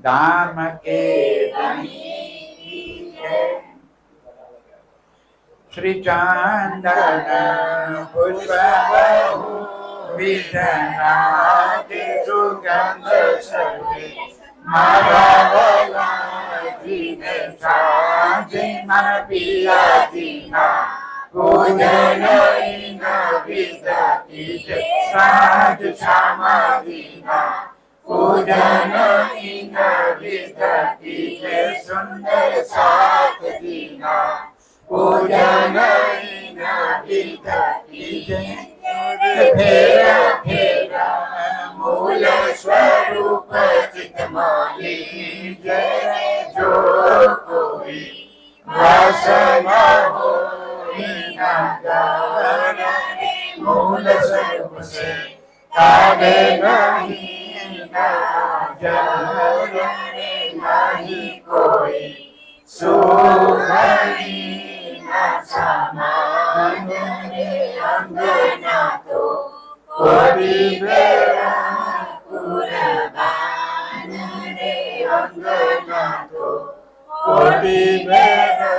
धाम के धनी है। श्री चंदन पुष्प बहु विजनाति सुगंध सर्वे माधवला जीने साजे मन पिया जीना पूजन इन विदति साज समाधीना पूजन इन विदति सुंदर साथ दीना पूजन इन विदति फेरा फेरा मूल स्वरूप चितमौली जय जो कोई वासना हो मूल स्वरूप से काबे नहीं नहीं कोई सुख न समान अंग न तो कोई मेरा कुर्बान रे अंग न तो कोई मेरा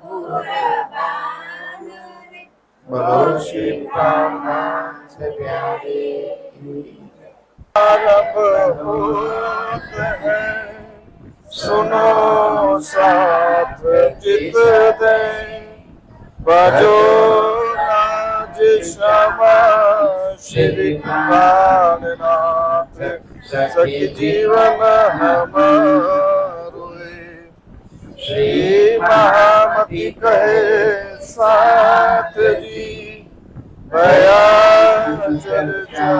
कुर्बान रे। बोलो शिव का नाथ प्यारे होत है सुनो साथ चित दे बजो राज श्यामा श्री प्राणनाथ सखी जीवन हमारो श्री महामती कहे साथ जी भया चर्चा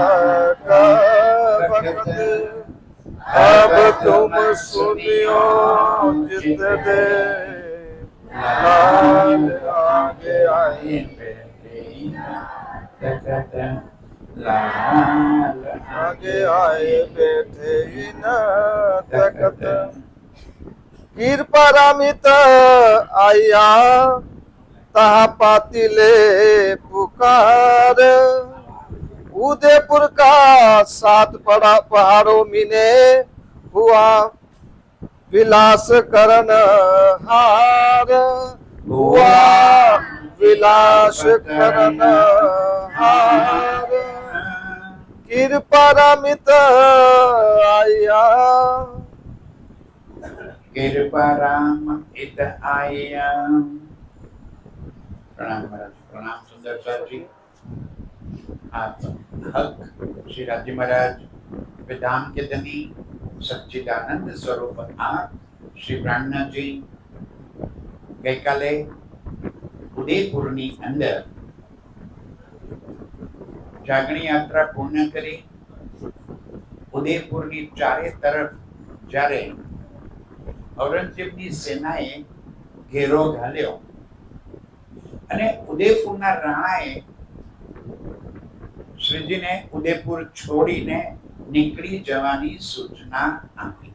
का वक्त अब तुम सुनियो चित दे लाल आगे आए लाल आगे आए बैठे न तकत कृपारामित आया तहा पातिले पुकार उदयपुर का 7 पहाड़ों मिने हुआ विलास करन हार हुआ विलास करन हार कृपारामित आया कृपाराम इत आया। प्रणाम महाराज, प्रणाम सुंदर सर जी। आप हक श्री राज्य महाराज विधान के धनी सच्चिदानंद स्वरूप आप श्री ब्राह्मण जी गई काले उदयपुरनी अंदर जागणी यात्रा पूर्ण करी उदयपुरनी चारे तरफ जारे औरंगजेबनी सेनाए घेरो घाल्यो અને ઉદયપુરના રાણાએ શ્રીજીને ઉદયપુર છોડીને નીકળી જવાની સૂચના આપી।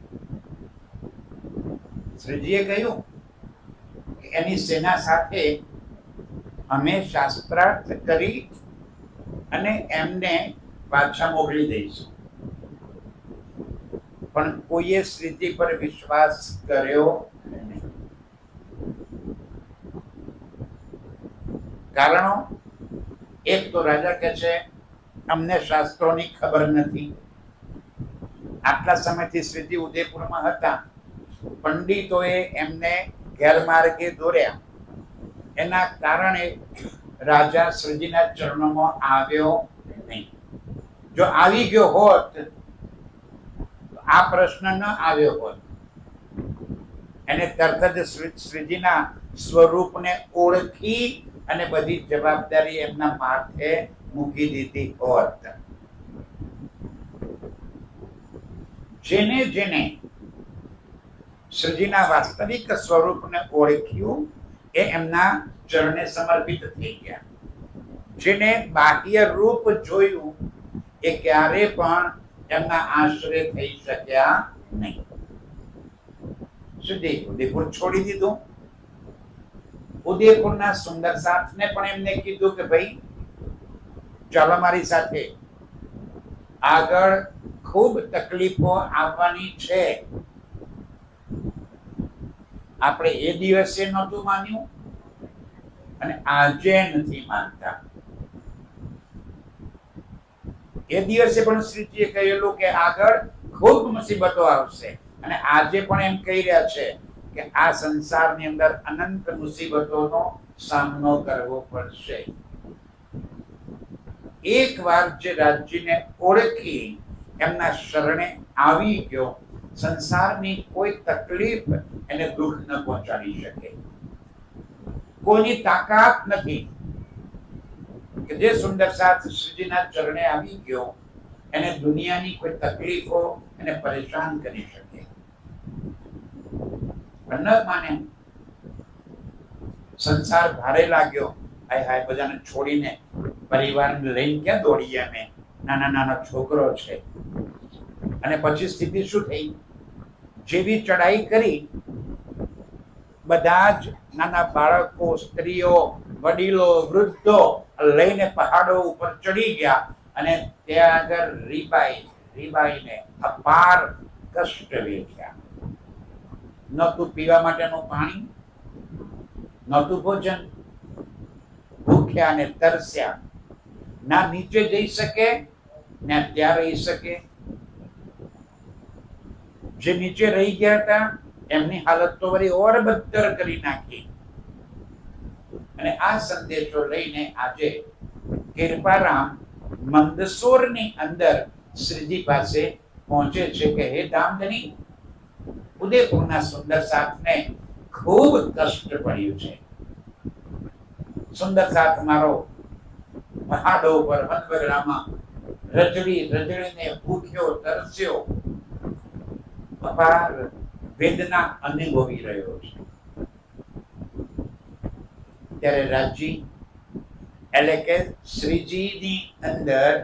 શ્રીજીએ કહ્યું કે એની સેના સાથે અમે શાસ્ત્રાર્થ કરી અને એમને પાછા મોકલી દઈશું, પણ કોઈએ શ્રીજી પર વિશ્વાસ કર્યો નહીં। કારણો એક તો રાજા કહે છે અમને શાસ્ત્રોની ખબર નથી, આટલા સમયથી શ્રીજી ઉદયપુરમાં હતા, પંડિતોએ એમને ગેરમાર્ગે દોર્યા, એના કારણે રાજા શ્રીજીના ચરણોમાં આવ્યો નહીં। જો આવી ગયો હોત તો આ પ્રશ્ન ન આવ્યો હોત। એને તરત જ શ્રીજીના સ્વરૂપને ઓળખી અને બધી જવાબદારી એમના માથે મૂકી દીધી હોત। જેને જેને શ્રીજીના વાસ્તવિક સ્વરૂપને ઓળખ્યું એ એમના ચરણે સમર્પિત થઈ ગયા। જેને બાહ્ય રૂપ જોયું એ ક્યારે પણ એમના આશ્રય થઈ શક્યા નહીં। સુધી ઉદયપુર છોડી દીધું। ઉદયપુરના સુંદર સાથને પણ એમને કીધું કે ભાઈ ચાલો મારી સાથે। આગળ ખૂબ તકલીફો આવવાની છે. આપણે એ દિવસે નહોતું માન્યું અને આજે નથી માનતા. એ દિવસે પણ શ્રીજીએ કહેલું કે આગળ ખૂબ મુસીબતો આવશે, અને આજે પણ એમ કહી રહ્યા છે કે આ સંસારની અંદર અનંત મુસીબતોનો સામનો કરવો પડશે. એકવાર જે રાજ્યને ઓળખી એમના શરણે આવી ગયો, સંસારની કોઈ તકલીફ એને દુઃખ ન પહોંચાડી શકે. કોઈની તાકાત નથી કે જે સુંદર સાથ શ્રીજીના ચરણે આવી ગયો એને દુનિયાની કોઈ તકલીફો એને પરેશાન કરી શકે. પણ ન માને. સંસાર ભારે લાગ્યો, હાય હાય બધાને છોડીને પરિવારને લઈને ક્યાં દોડીએ અમે, નાના નાના છોકરો છે. અને પછી સ્થિતિ શું થઈ? જેવી ચડાઈ કરી, બધા જ નાના બાળકો, સ્ત્રીઓ, વડીલો, વૃદ્ધો લઈને પહાડો ઉપર ચડી ગયા અને ત્યાં આગળ રીબાઈને અપાર કષ્ટ વેઠ્યા. નહોતું પીવા માટેનું પાણી, નહોતું ભોજન, ભૂખ્યા અને તરસ્યા. ના નીચે જઈ શકે ના ત્યાં રહી શકે. જે નીચે રહી ગયા હતા એમની હાલત તો વળી ઓર બદતર કરી નાખી. અને આ સંદેશો લઈને આજે કિરપારામ મંદસોરની અંદર શ્રીજી પાસે પહોંચે છે કે હે ધામધની, ઉદયપુરના સુંદર સાથને ખૂબ કષ્ટ પડ્યું છે. સુંદર સાથ મારો પહાડો પર વનવગડામાં રજડીને ભૂખ્યો તરસ્યો અપાર વેદના અનુભવી રહ્યો છે. ત્યારે રાજજી એટલે કે શ્રીજીની અંદર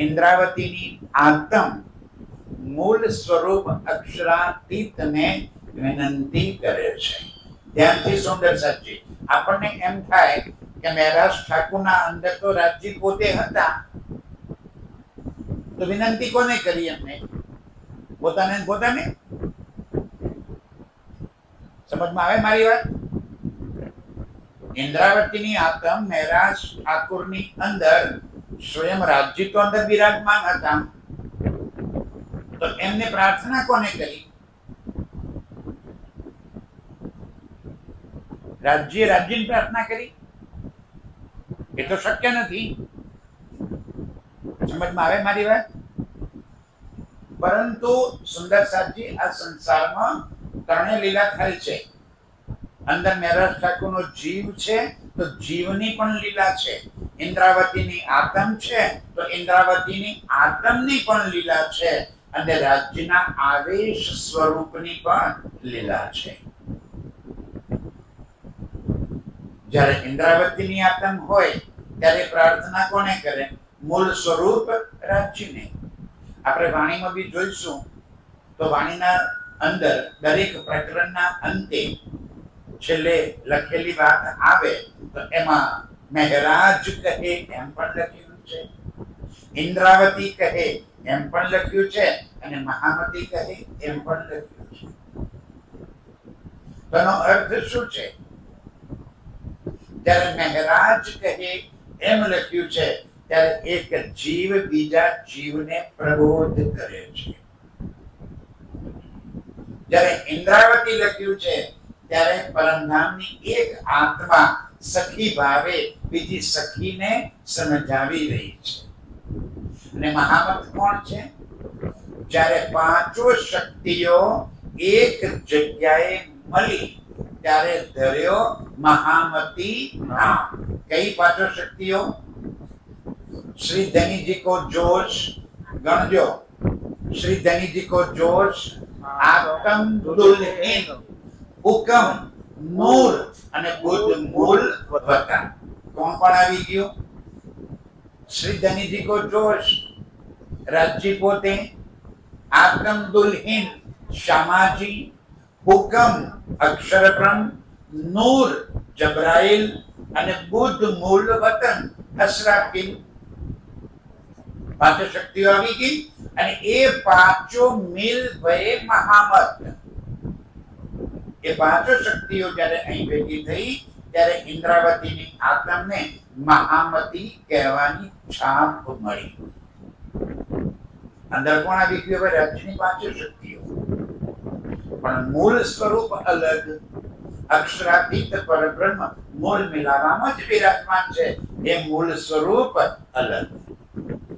ઇન્દ્રાવતીની આત્મ મૂળ સ્વરૂપ અક્ષરાતીતને વિનંતી કરે છે. ધ્યાનથી સુંદર સાચી. આપણને એમ થાય કે મહેરાજ ઠાકુરના અંદર તો રાજજી પોતે હતા, તો વિનંતી કોને કરી? એમને પોતાને સમજમાં આવે મારી વાત? ઇન્દ્રાવતીની આત્મ મહેરાજ ઠાકુરની અંદર સ્વયં રાજજી તો અંદર બિરાજમાન હતા, તો એમને પ્રાર્થના કોને કરી? રાજ્યની પ્રાર્થના કરી? એ તો શક્ય નથી. સમજમાં આવે મારી વાત? પરંતુ સુંદર સાજી, આ સંસારમાં ત્રણે લીલા થાય છે. અંદર મહેરાજ ઠાકુરનો જીવ છે તો જીવની પણ લીલા છે. ઇન્દ્રાવતીની આત્મ છે તો ઇન્દ્રાવતીની આત્મની પણ લીલા છે. અને રાજ્યના આવેશ સ્વરૂપની પણ લીલા છે. જ્યારે ઇન્દ્રાવતીની આત્મ હોય ત્યારે પ્રાર્થના કોને કરે? મૂળ સ્વરૂપ રાજ્યને. આપણે વાણીમાં બી જોઈશું તો વાણીના અંદર દરેક પ્રકરણના અંતે છેલ્લે લખેલી વાત આવે તો એમાં મહેરાજ કહે એમ પણ લખ્યું છે, ઇન્દ્રાવતી કહે એમ પણ લખ્યું છે, અને મહામતી કહે એમ પણ લખ્યું છે. તેનો અર્થ શું છે? જ્યારે મહેરાજ કહે એમ લખ્યું છે ત્યારે એક જીવ બીજા જીવને પ્રબોધ કરે છે. જ્યારે ઇન્દ્રાવતી લખ્યું છે ત્યારે પરમધામની એક આત્મા સખી ભાવે બીજી સખીને સમજાવી રહી છે. અને મહામત કોણ છે? જ્યારે પાંચો શક્તિઓ એક જગ્યાએ મળી ત્યારે ધર્યો મહામતી નામ. કઈ પાંચો શક્તિઓ? श्री धनी जी को जोश गणजो, श्री धनी जी को जोश, आत्म दुल्हिन, हुकम, नूर અને બુદ્ધ મૂળ વતન. કોણ કોણ આવી ગયું? શ્રી ધનીજી કો જોશ રાજજી પોતે, આત્મ દુલ્હિન શામાજી, હુકમ અક્ષરબ્રહ્મ, નૂર જબ્રાઈલ અને બુદ્ધ મૂળ વતન અસરાફીલ. પાંચ શક્તિઓ આવી ગઈ અને એ પાંચો મિલ ભયે મહામત. એ પાંચો શક્તિઓ જ્યારે અહીં ભેગી થઈ ત્યારે ઇન્દ્રાવતીની આત્મને મહામતી કહેવાની છાપ મળી. અંદર કોણ આવી ગયું? હવે રાજ્યની પાંચો શક્તિઓ, પણ મૂળ સ્વરૂપ અલગ. અક્ષરાતીત પરબ્રહ્મ મૂળ મિલાવામાં જ વિરાજમાન છે. એ મૂળ સ્વરૂપ અલગ.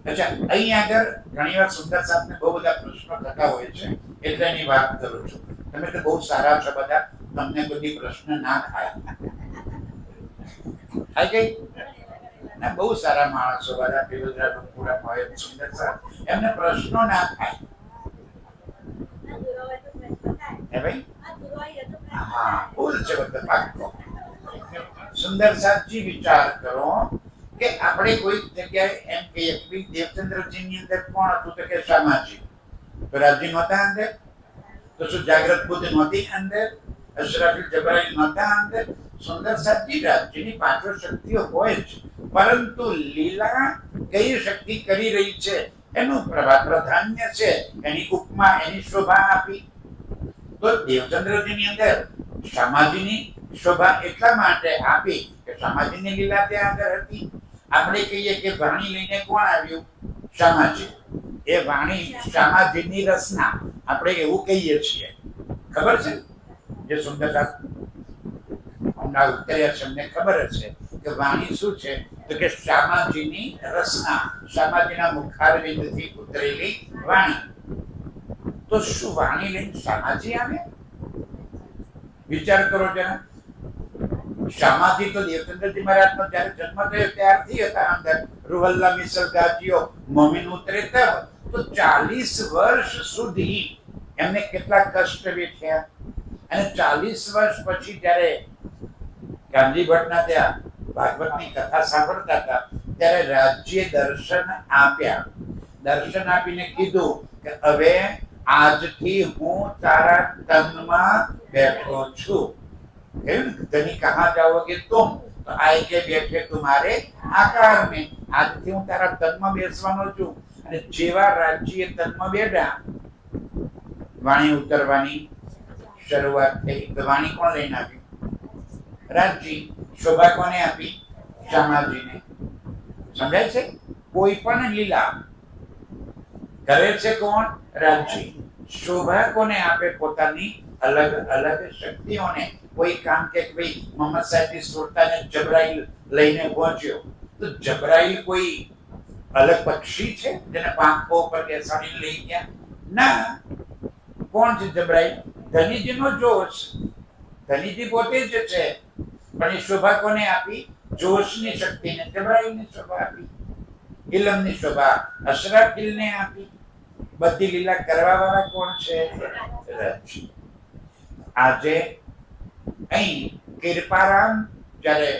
અચ્છા, અહીં આગળ ઘણી વાર સુંદર સાહેબને બહુ બધા પ્રશ્નો થતા હોય છે, એટલે એની વાત કરું છું. તમે તો બહુ સારા છો બધા, તમને બધી પ્રશ્ન ના થાય. થાય ગઈ ના? બહુ સારા માણસો બધા પીવલરા પૂરા હોય સુંદર સાહેબ, એમને પ્રશ્નો ના થાય. હે ભાઈ? હા, ભૂલ છે બધા પાક્કો. સુંદર સાહેબજી વિચાર કરો કે આપણે કોઈ જગ્યાએ એમ કહીએ કે દેવચંદ્રજીની અંદર કોણ હતું? તો કે શામાજી. તો રાજજી નહોતા અંદર? તો શું જાગ્રત બુદ્ધ નહોતી અંદર? અશરાફીલ જબરાઈલ નહોતા અંદર? સુંદર સાહેબજી રાજ્યની પાંચો શક્તિઓ હોય જ, પરંતુ લીલા કઈ શક્તિ કરી રહી છે એનું પ્રાધાન્ય છે, એની ઉપમા, એની શોભા આપી. તો દેવચંદ્રજીની અંદર શામાજીની શોભા એટલા માટે આપી કે શામાજીની લીલા ત્યાં આગળ હતી. આપણે કહીએ કે વાણી લઈને કોણ આવ્યું? શામાજી. એ વાણી શામાજીની રચના, આપણે એવું કહીએ છીએ. ખબર છે? જે સુંદર હમણાં ઉતર્યા છે અમને ખબર જ છે કે વાણી શું છે? તો કે શામાજીની રચના, શામાજીના મુખારવિંદથી ઉતરેલી વાણી. તો શું વાણી લઈને શામાજી આવે? વિચાર કરો જરા. શામાજી તો દેવચંદ્રજી મહારાજનો જ્યારે જન્મ થયો ત્યારથી હતા અંદર. રૂહલ્લા મિસલ ગાજીઓ મોમીન ઉતરે તબ. તો 40 વર્ષ સુધી એમને કેટલા કષ્ટ વેઠ્યા. અને 40 વર્ષ પછી જ્યારે ગાંધી ભટ્ટના ત્યાં ભાગવતની કથા સાંભળતા હતા ત્યારે રાજ્ય દર્શન આપ્યા. દર્શન આપીને કીધું કે હવે આજથી હું તારા તનમાં બેઠો છું. ધની કહા જાઓગે તુમ? તો આય કે બેઠે તુમારે આકાર મેં. આજથી હું તારા તનમાં બેસવાનો છું. અને જેવા રાજ્ય તનમાં બેઠા, વાણી ઉતરવાની શરૂઆત થઈ. તો વાણી કોણ લઈને આવ્યું? રાજજી. શોભા કોને આપી? શામાજીને. સમજાય છે? કોઈ પણ લીલા કરે છે કોણ? રાજજી. શોભા કોને આપે? પોતાની અલગ અલગ શક્તિઓને. કોઈ કામ કે ભાઈ મોહમ્મદ સાહેબની સુરતાને જબરાઈલ લઈને પહોંચ્યો, તો જબરાઈલ કોઈ અલગ પક્ષી છે જેને પાંખો ઉપર બેસાડીને લઈ ગયા? ના. કોણ છે જબરાઈલ? ધનીજીનો જોશ. ધનીજી પોતે જ છે, પણ એ શોભા કોને આપી? જોશની શક્તિને. જબરાઈલની શોભા આપી. ઇલમની શોભા અશરાફીલને આપી. બધી લીલા કરવા વાળા કોણ છે? રાજજી. આજે અહીં કિરપારામ જ્યારે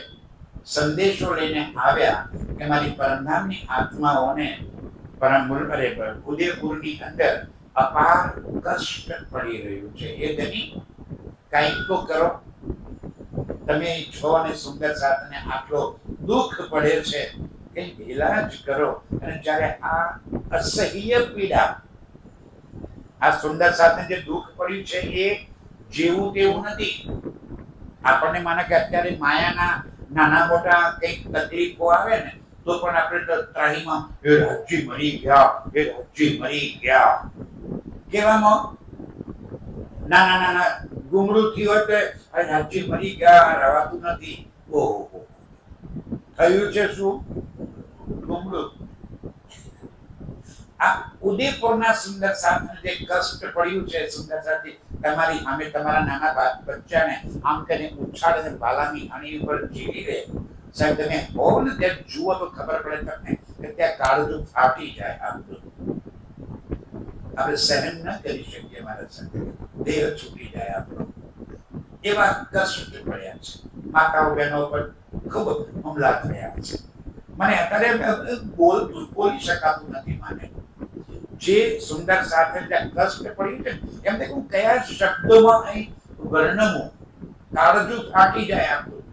સંદેશો લઈને આવ્યા કે મારી પરમધામની આત્માઓને ઉદયપુરની અંદર અપાર કષ્ટ પડી રહ્યું છે, એ ધની કંઈક તો કરો. તમે છો અને સુંદર સાથને આટલો દુઃખ પડે છે, કંઈક ઇલાજ કરો. અને જ્યારે આ અસહ્ય પીડા, આ સુંદર સાથે જે દુઃખ પડ્યું છે એ જેવું તેવું નથી. આપણને માને કે અત્યારે માયાના નાના મોટા કંઈક તકલીફો આવે ને તો પણ આપણે તો ત્રાહીમાં એ રાજ્ય મરી ગયા, એ રાજ્ય મરી ગયા. કેવામાં નાના નાના ગુમડું થયું હોય તો રાજ્ય મરી ગયા, રવાતું નથી. ઓહો, થયું છે શું? ગુમડું. આ ઉદયપુરના સુંદર સાથે જે કષ્ટ પડ્યું છે, સુંદર સાથે તમારી સામે તમારા નાના બચ્ચાને આમ કરીને ઉછાળીને બાલાની આની ઉપર જીવી રહે. સાહેબ તમે હોવ ને ત્યાં જુઓ તો ખબર પડે તમને કે ત્યાં કાળજું ફાટી જાય. આમ તો આપણે સહન ન કરી શકીએ મારા સાથે, દેહ છૂટી જાય આપણો. એવા કષ્ટ પડ્યા છે. માતાઓ બહેનો પર ખૂબ હુમલા થયા છે. મને અત્યારે બોલી શકાતું નથી. મને જે સુંદર સાથે જ્યાં કષ્ટ પડ્યું છે એમને હું કયા શબ્દોમાં અહીં વર્ણવું? કાળજું ફાટી જાય આપણું.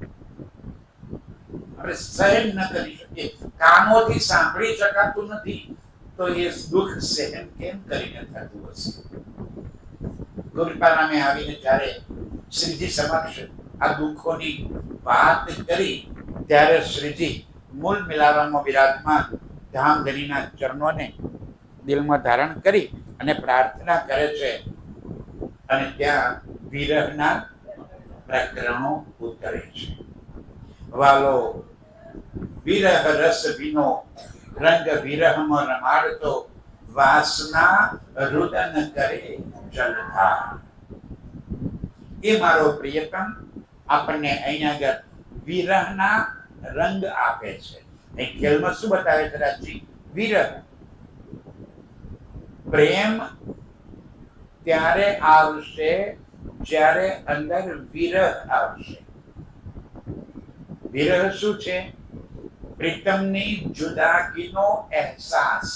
આપણે સહન ન કરી શકીએ. કાનોથી સાંભળી શકાતું નથી. તો એ દુઃખ સહન કેમ કરીને થતું હશે? ગુરુપારામે આવીને જ્યારે શ્રીજી સમક્ષ આ દુઃખોની વાત કરી ત્યારે શ્રીજી મૂળ મિલાવામાં વિરાજમાન ધામધણીના ચરણોને દિલમાં ધારણ કરી અને પ્રાર્થના કરે છે અને ત્યાં વિરહના પ્રકરણો ઉતરે છે. વાલો વિરહ રસ વિનો રંગ વિરહમાં રમાડતો વાસના રુદન કરે જલધાર. એ મારો પ્રિયતમ આપણને અહીંયા આગળ વિરહના રંગ આપે છે. એ ખેલમાં શું બતાવે છે રાજજી? વિરહ. પ્રેમ ત્યારે આવશે જ્યારે અંદર વિરહ આવશે. વિરહ શું છે? પ્રીતમની જુદાગીનો અહેસાસ.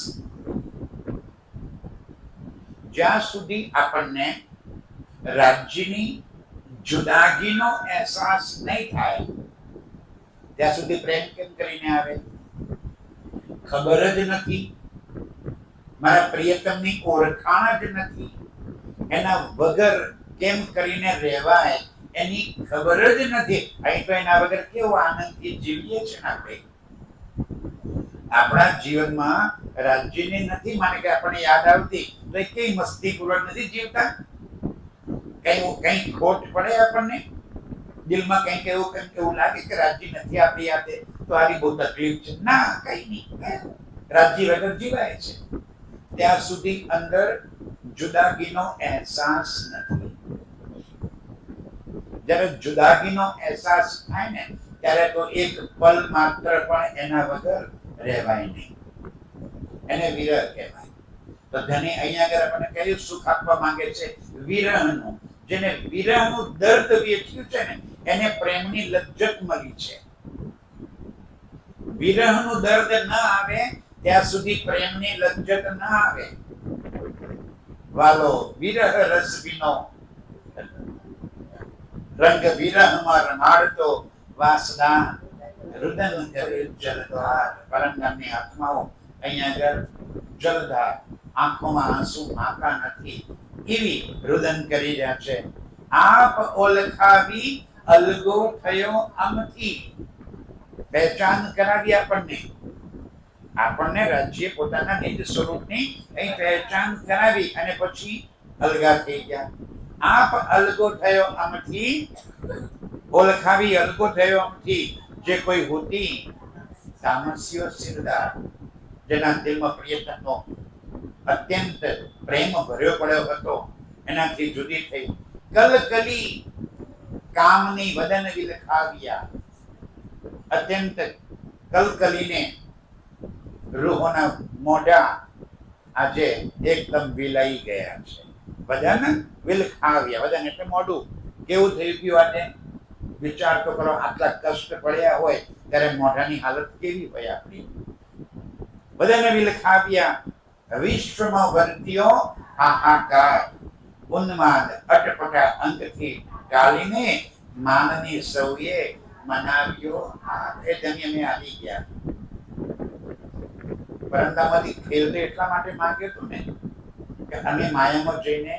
જ્યાં સુધી આપણને રાજ્યની જુદાગીનો અહેસાસ નહીં થાય ત્યાં સુધી પ્રેમ કેમ કરીને આવે? ખબર જ નથી, મારા પ્રિયતમની ઓળખાણ જ નથી, એના વગર કેમ કરીને રહેવાય એની ખબર જ નથી. અહીં તો એના વગર કેવો આનંદથી જીવીએ છીએ આપણે. આપણા જીવનમાં રાજ્યની નથી માને કે આપણને યાદ આવતી તો એ કઈ મસ્તીપૂર્વક નથી જીવતા? કઈ ખોટ પડે આપણને દિલમાં, કંઈક એવું લાગે કે રાજ્ય નથી આપણી હાથે તો આની બહુ તકલીફ છે? ના, કઈ નહીં, રાજ્ય વગર જીવાય છે. ત્યાં સુધી અંદર જુદાગીનો અહેસાસ નથી. જ્યારે જુદાગીનો અહેસાસ થાય ને ત્યારે તો એક પલ માત્ર પણ એના વગર રહેવાય નહીં. એને વિરહ કહેવાય. તો ધણી અહીંયા આગળ આપણને કયું સુખ આપવા માંગે છે? વિરહનું. જેને વિરહનું દર્દ વેઠ્યું છે ને એને પ્રેમની લજ્જત મળી છે. વિરહનું દર્દ ન આવે ત્યાં સુધી પ્રેમની લજ્જત ન આવે. વાલો વિરહ રસ વિનો રંગ વિરહમાં રમાડતો વાસના રુદન કરે જલધાર. પરંગામની આત્માઓ અહીંયા આગળ જલધાર, આંખોમાં આંસુ માતા નથી એવી રુદન કરી રહ્યા છે. આપ ઓળખાવી અલગો થયો આમથી. પહેચાન કરાવી આપણને રાજ્ય પોતાના નિજ સ્વરૂપની અહીં પહેચાન કરાવી અને પછી અલગા થઈ ગયા. આપ અલગો થયો આમથી, ઓળખાવી અલગો થયો આમથી. જે કોઈ હોતી તામસ્યો સિરદાર, જેના દિલમાં પ્રિયતમનો અત્યંત પ્રેમ ભર્યો પડ્યો હતો, એનાથી જુદી થઈ. કલકલી કામની વદન વિલખાવ્યા. અત્યંત કલકલીને રૂહોના મોઢા આજે એકદમ વિલાઈ ગયા છે. વદન વિલખાવ્યા. વદન એટલે મોઢું. કેવું થઈ ગયું આજે? વિચાર તો કરો, આટલા કષ્ટ પડ્યા હોય ત્યારે મોઢાની હાલત કેવી હોય આપણી? બધાને વિલખાવ્યા. વિશ્વમાં વર્ત્યો હાહાકાર. ઉન્માદ અટપટા અંગથી ટાળીને માનની સૌએ મનાવ્યો હાર. એ ધણી અમે આવી ગયા. પરંતામાંથી ખેલતે એટલા માટે માંગ્યો હતો ને કે અમે માયામાં જઈને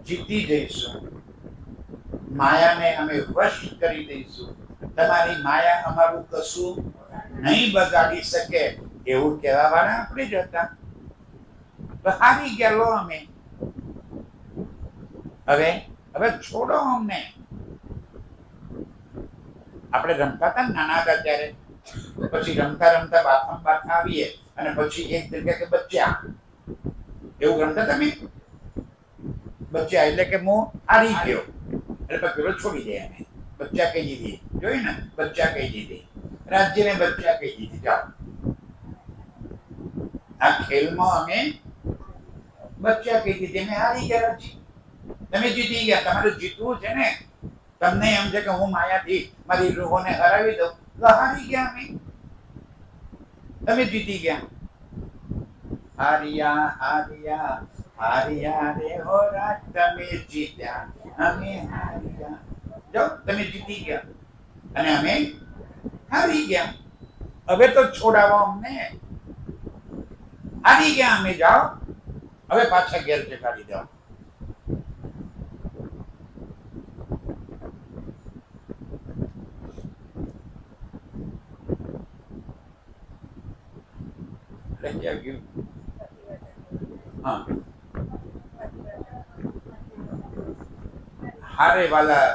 જીતી જઈશું, માયાને અમે વશ કરી દઈશું, તમારી માયા અમારું કશું નહીં બગાડી શકે, એવું કહેવા વાળા આપણે જ હતા. તો હારી ગયા લો અમે. હવે છોડો અમને. આપણે રમતા હતા નાના હતા ત્યારે, પછી રમતા રમતા બાથમાં આવીએ અને પછી એક જગ્યા કે બચ્ચા, એવું રમતા તમે? બચ્ચા એટલે કે હું હારી ગયો એટલે પેલો છોડી દે. એને બચ્ચા કહી દીધી, જોઈ ને, બચ્ચા કહી દીધી, રાજ્યને બચ્ચા કહી દીધી. જાઓ, આ ખેલમાં અમે બચ્ચા કહી દીધી, અમે હારી ગયા. રાજ્ય તમે જીતી ગયા. તમારે જીતવું છે ને. તમને એમ છે કે હું માયાથી મારી રૂહોને હરાવી દઉં તો હારી ગયા અમે. તમે જીતી ગયા. હારિયા હારિયા હારિયા રે હો રાજ, તમે જીત્યા, અમે હાર્યા. જો તમે જીતી ગયા અને અમે હારી ગયા. હવે તો છોડાવો અમને. હારી ગયા અમે, જાઓ હવે પાછા ઘેર જગાડી દો. હા, હારે વાલા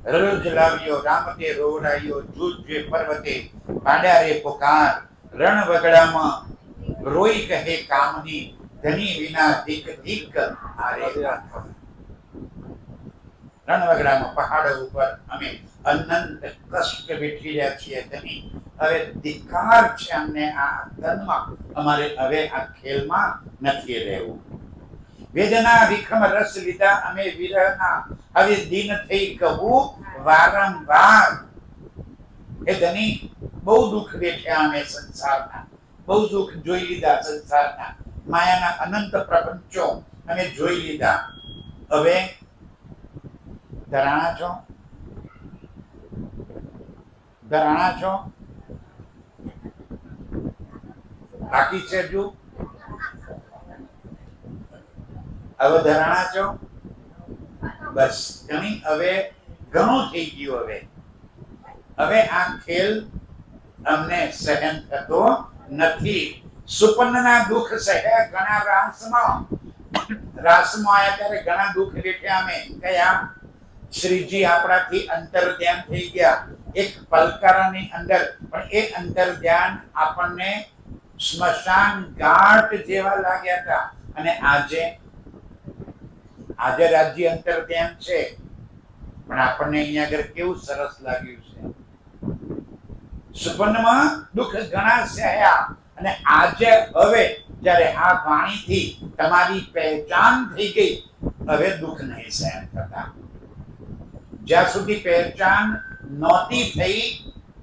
રજ લાવ્યો, રામતે રોવરાયો, જૂજે પર્વતે પાડ્યા રે પુકાર, રણ વગડામાં રોઈ કહે કામની, ધની વિના ધીક ધીક હારે. રણ વગડામાં પહાડ ઉપર અમે અનંત કષ્ટ વેઠી રહ્યા છીએ ધની. હવે ધિક્કાર છે અમને આ ધનમાં, અમારે હવે આ ખેલમાં નથી રહેવું. વેદના વિખમ રસ લીધા અમે વિરહના, હવે દિન થઈ કહું વારંવાર. એ ધની બહુ દુઃખ વેઠ્યા અમે સંસારના, બહુ દુઃખ જોઈ લીધા સંસારના, માયાના અનંત પ્રપંચો અમે જોઈ લીધા. હવે ધરાણા છો, ધરાણા છો, બાકી છે હજુ? હવે ધરાણા છો? બસ ઘણી, હવે ઘણું થઈ ગયું. હવે આ ખેલ અમને સહન થતો નથી. સુપન્નના દુઃખ સહે ઘણા રાસમાં આયા ત્યારે ઘણા દુઃખ વેઠ્યા અમે. કયા? શ્રીજી આપણાથી અંતર ધ્યાન થઈ ગયા એક પલકારાની અંદર, પણ એ અંતર ધ્યાન આપણને સ્મશાન ઘાટ જેવા લાગ્યા હતા. અને આજે રાજ્ય અંતર ધ્યાન છે, પણ આપણને અહીંયા આગળ કેવું સરસ લાગ્યું છે. સુપન્નમાં દુઃખ ઘણા સહ્યા, અને આજે હવે જ્યારે આ વાણીથી તમારી પહેચાન થઈ ગઈ, હવે દુઃખ નહીં સહન થતા. જ્યાં સુધી પહેચાન નહોતી થઈ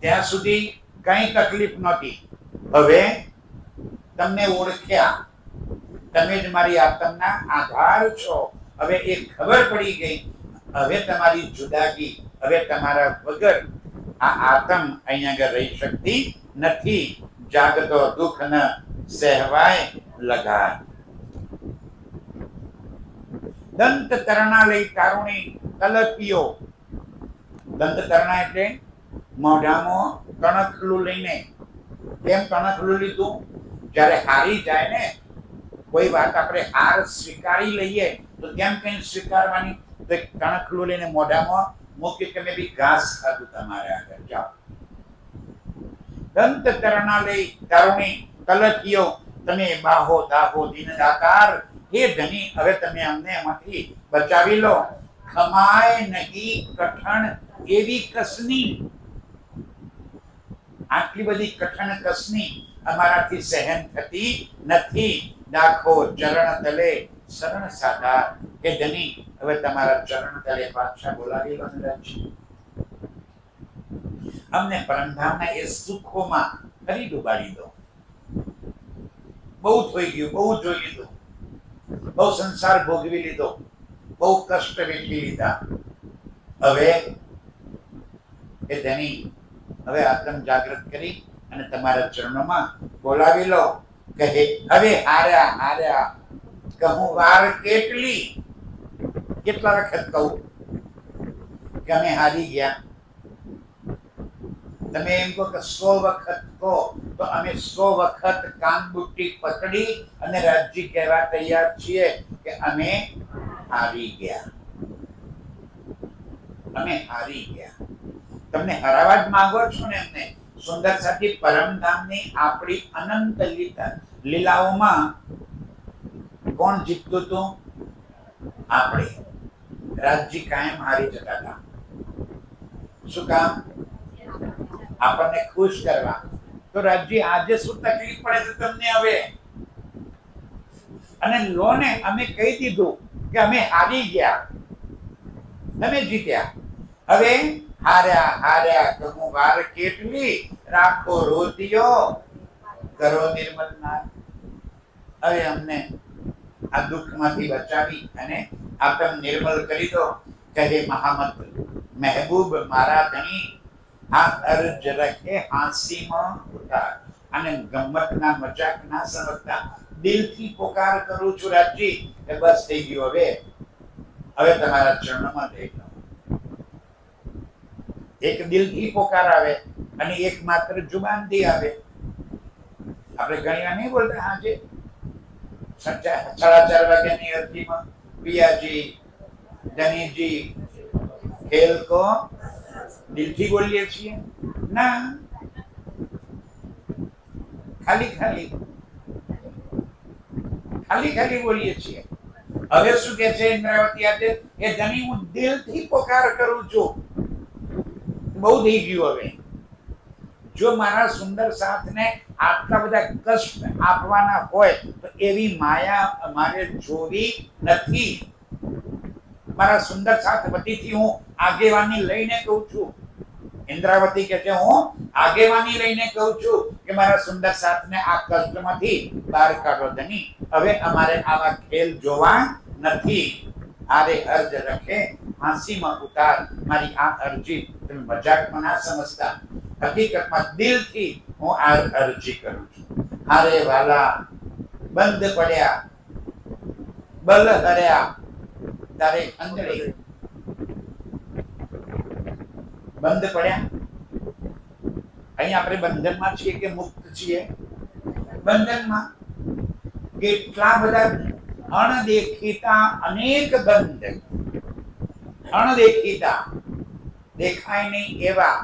ત્યાં સુધી કઈ તકલીફ નહોતી. હવે તમને ઓળખ્યા, તમે જ મારી આત્મના આધાર છો. હવે એ ખબર પડી ગઈ. હવે તમારી જુદાગી, હવે તમારા વગર આ આત્મ અહીંયા આગળ રહી શકતી નથી. જાગતો દુઃખ ન સહેવાય લગા. દંત તરણા લઈ તારુણી તલકીઓ. દંત તરણા એટલે મોઢામાં કણકલું લઈને. કેમ કણકલું લીધું? જ્યારે હારી જાય ને કોઈ વાત, આપણે હાર સ્વીકારી લઈએ તો કેમ કઈ સ્વીકારવાની? તો કણકલું લઈને મોઢામાં મૂકી કે મેં બી ઘાસ ખાધું તમારે આગળ, જાઓ. દંત તરણા લઈ તારુણી તલકીઓ. તમે બાહો દાહો દીન દાતાર, હે ધની હવે તમે અમને એમાંથી બચાવી લો. ખમાય નહીં કઠણ એવી કસની. આટલી બધી કઠણ કસની અમારાથી સહન થતી નથી. દાખો ચરણ તલે શરણ સાધાર, હે ધની હવે તમારા ચરણ તલે પાછા બોલાવી લો. અમને પરમધામના એ સુખોમાં ફરી ડૂબાડી દો. બહુ થઈ ગયું, બહુ જોઈ લીધું, બહુ સંસાર ભોગવી લીધો, બહુ કષ્ટ વેઠી લીધા. હવે એ ધની હવે આત્મ જાગૃત કરી અને તમારા ચરણોમાં બોલાવી લો. કહે હવે હાર્યા કહું વાર કેટલી. કેટલા વખત કહું કે અમે હારી ગયા? તમે એમ કહો કે 100 વખત કહો તો અમે 100 વખત કાન બુટ્ટી પકડી અને રાજજી કહેવા તૈયાર છીએ કે અમે હારી ગયા. અમે હારી ગયા. તમને હરાવા જ માંગો છો ને એમને? સુંદર સાથી પરમધામની આપણી અનંત લીલાઓમાં કોણ જીતતું હતું? આપણે. રાજજી કાયમ હારી જતા હતા. શું કામ? આપણને ખુશ કરવા. તો રાજજી આજે શું તકલીફ પડે છે તમને હવે? અને લો ને, અમે કહી દીધું કે અમે હારી ગયા, તમે જીત્યા. હવે હાર્યા કહું વાર કેટલી, રાખો રોતિયો કરો નિર્મલ નાથ. હવે અમને આ દુઃખમાંથી બચાવી અને આત્મ નિર્મલ કરી દો. કહે મહામત મહેબૂબ મારા ધણી, આ અર્જ રખે હાંસીમાં ઉતાર. અને ગમ્મતના મજાક ના સમજતા દિલથી પોકાર કરું છું રાજજી કે બસ થઈ ગયું, હવે તમારા ચરણમાં જઈ જાઓ. એક દિલથી પોકાર આવે અને એક માત્ર જુબાનથી આવે. આપણે ઘણી વાર નહીં બોલતા આજે 4:30 વાગ્યાની અરજીમાં પિયાજી ધનીજી ખેલ કો દિલથી બોલીએ છીએ ના, ખાલી ખાલી બોલીએ છીએ. હવે શું કે છે ઇન્દ્રાવતી આજે, એ ધની હું દિલથી પોકાર કરું છું. બહુ થઈ ગયું. હવે જો મારા સુંદર સાથને આટલા બધા કષ્ટ આપવાના હોય તો એવી માયા મારે જોવી નથી. મારા સુંદર સાથ વતીથી હું આગેવાની લઈને કહું છું. ઇન્દ્રાવતી કહે છે હું આગેવાની લઈને કહું છું કે મારા સુંદર સાથને આ કષ્ટમાંથી બહાર કાઢો ધની. હવે અમારે આવા ખેલ જોવા નથી. આરે અર્જ રખે હાંસીમાં ઉતાર. મારી આ અરજી તમે મજાકમાં ના સમજતા, હકીકતમાં દિલથી હું આ અરજી કરું છું. હારે વાલા બંધ પડ્યા બલ હર્યા તારે અંજળી. બંધ પડ્યા, અહીં આપણે બંધનમાં છીએ કે મુક્ત છીએ? બંધનમાં. કેટલા બધા અણદેખીતા અનેક બંધ, અણદેખીતા દેખાય નહીં એવા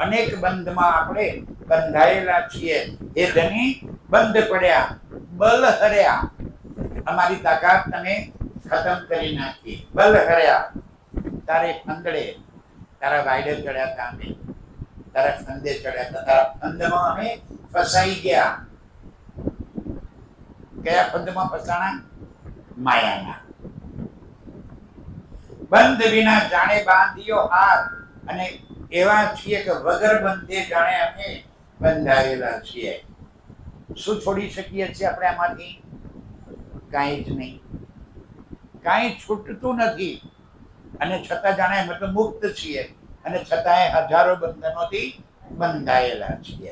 અનેક બંધમાં આપણે બંધાયેલા છીએ. એ ધની બંધ પડ્યા બલ હર્યા, અમારી તાકાત તમે ખતમ કરી નાખી. બલ હર્યા તારે ફંદડે, તારા વાયડે ચડ્યા હતા અમે, તારા ફંદે ચડ્યા હતા, તારા ફંદમાં અમે ફસાઈ ગયા. કયા ફંદમાં ફસાણા? માયાના. બંધ વિના જાણે બાંધ્યો હાર, અને એવા છીએ કે વગર બંધે જાણે અમે બંધાયેલા છીએ. શું છોડી શકીએ છીએ આપણે આમાંથી? કાંઈ જ નહીં. કાંઈ છૂટતું નથી. અને છતાં જાણે અમે તો મુક્ત છીએ, અને છતાંય હજારો બંધનોથી બંધાયેલા છીએ.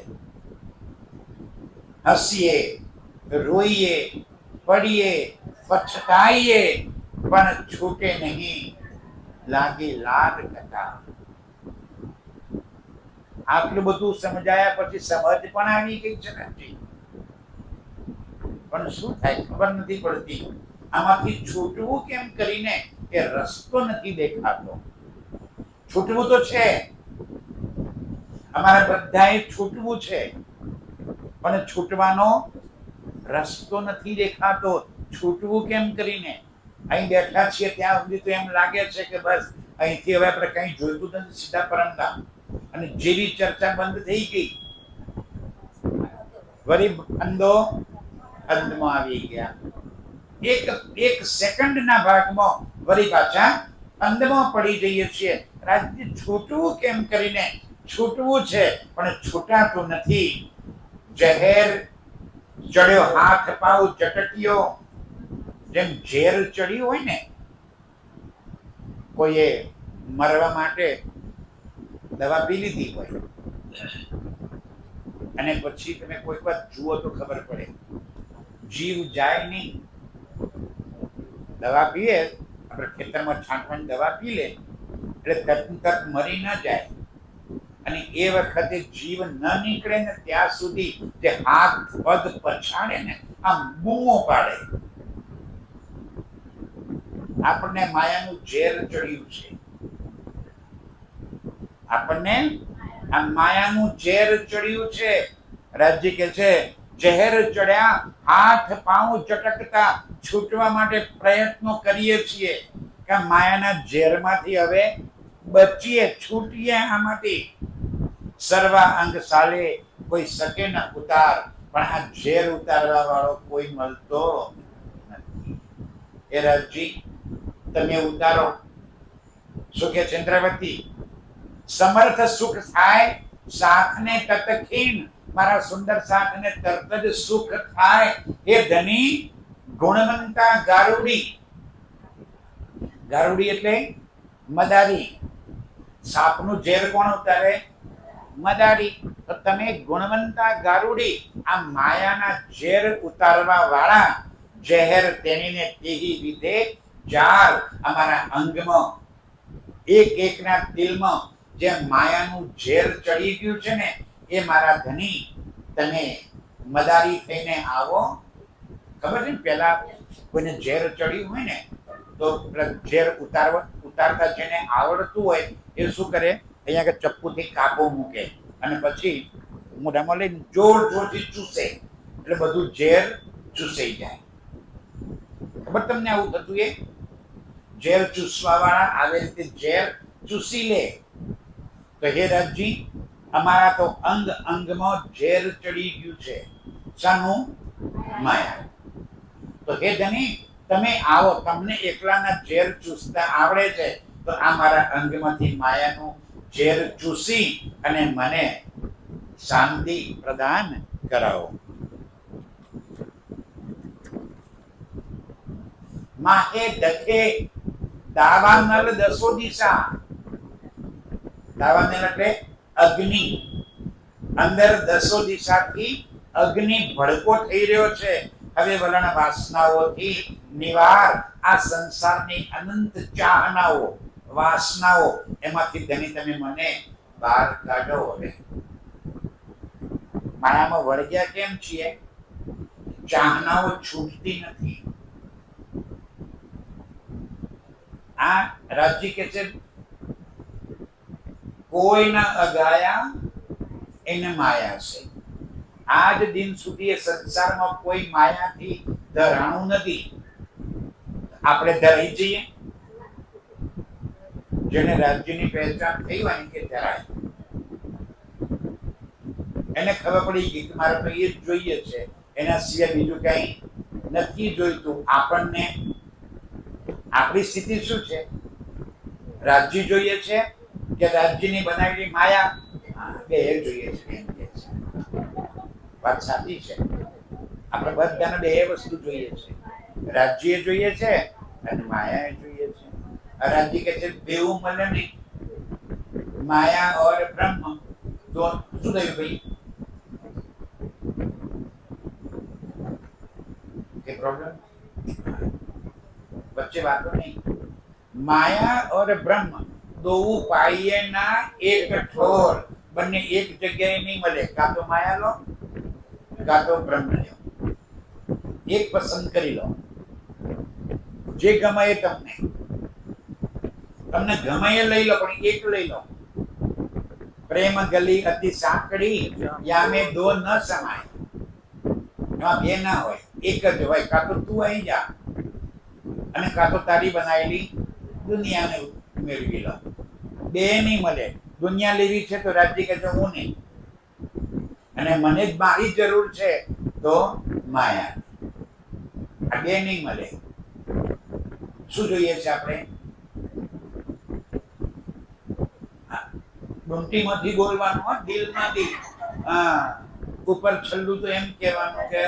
હસીએ, રોઈએ, પડીએ, પછતાઈએ, પણ છૂટે નહીં. લાગે લાગ કથા. આટલું બધું સમજાયા પછી સમજ પણ આવી ગઈ છે નથી, પણ શું થાય ખબર નથી પડતી. આમાંથી છૂટવું કેમ કરીને એ રસ્તો નથી દેખાતો. છૂટવું તો છે, અમારા બધાએ છૂટવું છે, પણ છૂટવાનો રસ્તો નથી દેખાતો. છૂટવું કેમ કરીને? અહીં બેઠા છીએ ત્યાં સુધી તો એમ લાગે છે કે બસ અહીંથી હવે આપણે કંઈ જોઈતું નથી, સીધા પરમધામ. અને જેવી ચર્ચા બંધ થઈ ગઈ, વળી અંધમાં આવી ગયા. એક સેકન્ડના ભાગમાં વળી પાછા અંધમાં પડી જઈએ છીએ. રાજ્ય છૂટવું કેમ કરીને? છૂટવું છે પણ છૂટાતું નથી. ઝેર ચડ્યો હાથ પાઉ ચટક્યો. જેમ ઝેર ચડ્યું હોય ને, કોઈએ મરવા માટે દવા પી લીધી હોય, અને પછી તમે કોઈક વાર જુઓ તો ખબર પડે જીવ જાય નહીં. દવા પીએ આપણે ખેતરમાં છાંટવાની દવા પી લે એટલે તરત મરી ન જાય, અને એ વખતે જીવ ન નીકળે ને ત્યાં સુધી જે હાથ પગ પછાડે ને આમ બૂમો પાડે. આપણને માયાનું ઝેર ચડ્યું છે. આપણને આ માયાનું ઝેર ચડ્યું છે. રાજ્ય કે છે ઝેર ચડ્યા હાથ પાઉં ચટકતા છૂટવા માટે પ્રયત્નો કરીએ છીએ કે માયાના ઝેરમાંથી હવે બચીએ, છૂટીએ આમાંથી. સર્વા અંગ સાલે કોઈ શકે ન ઉતાર, પણ આ ઝેર ઉતારવા વાળો કોઈ મળતો નથી. એ રાજજી તમે ઉતારો. શું કે ચંદ્રવતી? સમર્થ સુખ થાય સાથને તતખીન. મારા સુંદર સાથને તરત જ સુખ થાય. એ ધની ગુણવંતા ગારુડી. ગારુડી એટલે મદારી. સાપનું ઝેર કોણ ઉતારે? મદારી. તો તમે ગુણવંતા ગારુડી, આ માયાના ઝેર ઉતારવા વાળા, ઝેર તેનીને તેહી વિધે જાર, અમારા અંગમાં એક એકના દિલમાં જે માયાનું ઝેર ચડી ગયું છે ને, એ મારા ધણી તમે મદારી થઈને આવો. ખબર છે ને, પેલા કોઈને ઝેર ચડ્યું હોય ને તો ઝેર ઉતારતા જેને આવડતું હોય એ શું કરે, અહીંયા આગળ ચપ્પુથી કાપો મૂકે અને પછી મોઢામાં લઈને જોર જોરથી ચૂસે, એટલે બધું ઝેર ચૂસાઈ જાય. ખબર તમને આવું થતું? એ ઝેર ચૂસવા વાળા આવી રીતે ઝેર ચૂસી લે. તો હે રાજજી, અમારા તો અંગ અંગમાં ઝેર ચડી ગયું છે. શાનું? માયા. તો હે ધણી, તમે આવો, તમને એકલાના ઝેર ચૂસતા આવડે છે, તો આ મારા અંગમાંથી માયાનું ઝેર ચૂસી અને મને શાંતિ પ્રદાન કરાવો. માહે દખે દાવાનલ દસો દિશા. દાવાનલ એટલે અગ્નિ. અંદર દસો દિશાથી અગ્નિ ભડકો થઈ રહ્યો છે. હવે વલણ વાસનાઓથી નિવાર, આ સંસારની અનંત ચાહનાઓ, વાસનાઓ, એમાંથી ધણી તમે મને બહાર કાઢો. હવે માયામાં વળગ્યા કેમ છીએ? ચાહનાઓ છૂટતી નથી. આ રાજજી કે છે, કોઈના અગાયા એને માયા છે. આજ દિન સુધી એ સંસારમાં કોઈ માયાથી ધરાણું નથી. આપણે ધરાઈ જઈએ. જેને રાજ્યની પહેચાન થઈ હોય કે ધરાય, એને ખબર પડી ગઈ કે મારે તો એ જ જોઈએ છે, એના સિવાય બીજું કઈ નથી જોઈતું. આપણને આપણી સ્થિતિ શું છે? રાજ્ય જોઈએ છે કે રાજ્યની બનાવેલી માયા? બે જોઈએ છે. એમ કે છે, વાત સાચી છે. આપણે બધાને બે વસ્તુ જોઈએ છે. રાજ્ય જોઈએ છે અને માયા જોઈએ છે. રાજ્ય કે છે બેવું મળે નહીં. માયા और બ્રહ્મ તો શું થયું ભાઈ? કે પ્રોબ્લેમ વચ્ચે વાતો નહીં. માયા और બ્રહ્મ દો પાઈએ ના એક ઠોર, બંને એક જગ્યાએ નહીં મળે. કાં તો માયા લો, કાં તો બ્રહ્મ લો. એક પસંદ કરી લો, જે ગમે એ તમને. તમને ગમે એ લઈ લો, પણ એક લઈ લો. પ્રેમ ગલી અતિ સાંકડી, યામે દો ન સમાય. એમાં બે ના હોય, એક જ હોય. કાં તો તું આવી જા અને કાં તો તારી બનાવેલી દુનિયાને મેળવી લો. બે નહીં મળે. દુનિયા લેવી છે તો રાજ્ય કહે છે હું નહીં, અને મને જ મારી જરૂર છે તો માયા. આ બે નહીં મળે. શું જોઈએ છે આપણે? ડુંટીમાંથી બોલવાનું, દિલમાંથી. હા, ઉપર છેલ્લું તો એમ કહેવાનું કે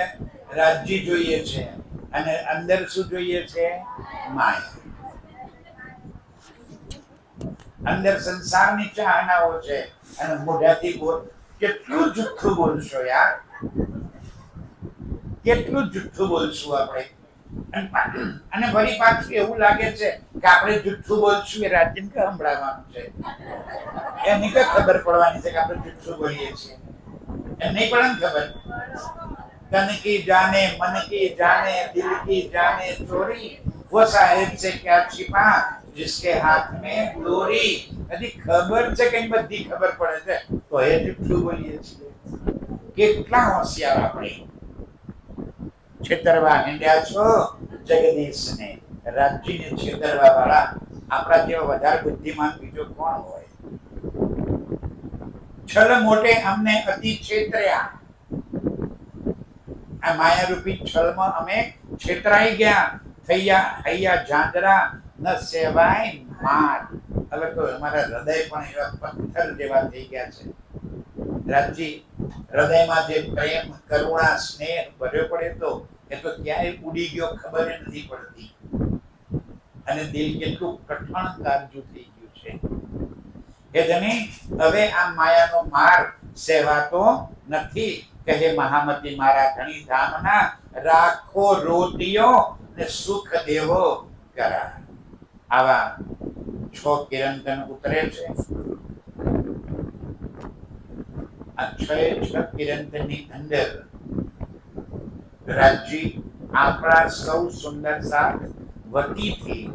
રાજ્ય જોઈએ છે, અને અંદર શું જોઈએ છે? માયા. અંદર સંસારની ચાહનાઓ છે અને મોઢાથી બોલ. કેટલું જુઠ્ઠું બોલશો યાર, કેટલું જુઠ્ઠું બોલશું આપણે. અને ફરી પાછું એવું લાગે છે કે આપણે જુઠ્ઠું બોલશું એ રાજ્યને સંભળાવવાનું છે. એની કઈ ખબર પડવાની છે કે આપણે જુઠ્ઠું બોલીએ છીએ? એમ નહીં પડે ને ખબર. तन की जाने, मन की जाने, दिल की जाने चोरी, वो साहेब से क्या छिपा जिसके हाथ में डोरी. यदि खबर છે કે બધી ખબર પડે છે તો એ જુઠ્ઠું બોલીએ છીએ. કેટલા હોશિયાર આપણે. છેતરવા હિંડ્યા છો જગદીશને, રાજ્યને છેતરવા વાળા આપણા જેવા વધારે બુદ્ધિમાન બીજો કોણ હોય? છલ મોટે અમને અતિ છેતર્યા. આ માયારૂપી છલમાં અમે છેતરાઈ ગયા. થયા હૈયા જાંજરા ન સેવાય માર. હવે તો અમારા હૃદય પણ એવા પથ્થર જેવા થઈ ગયા છે. રાજજી, હૃદયમાં જે પ્રેમ, કરુણા, સ્નેહ ભર્યો પડે તો એ તો ક્યાંય ઉડી ગયો ખબર નથી પડતી. અને દિલ કેટલું કઠણ કારજુ થઈ ગયું છે. હે ધની, હવે આ માયાનો માર સેવાતો નથી. કહે મહામતી મારા ધણી ધામના, રાખો રોટીઓ ને સુખ દેવો કરા. આવા 6 કિરંતન ઉતરે છે. આ 6 કિરંતનની અંદર રાજજી આપણા સૌ સુંદર સાથ વતીથી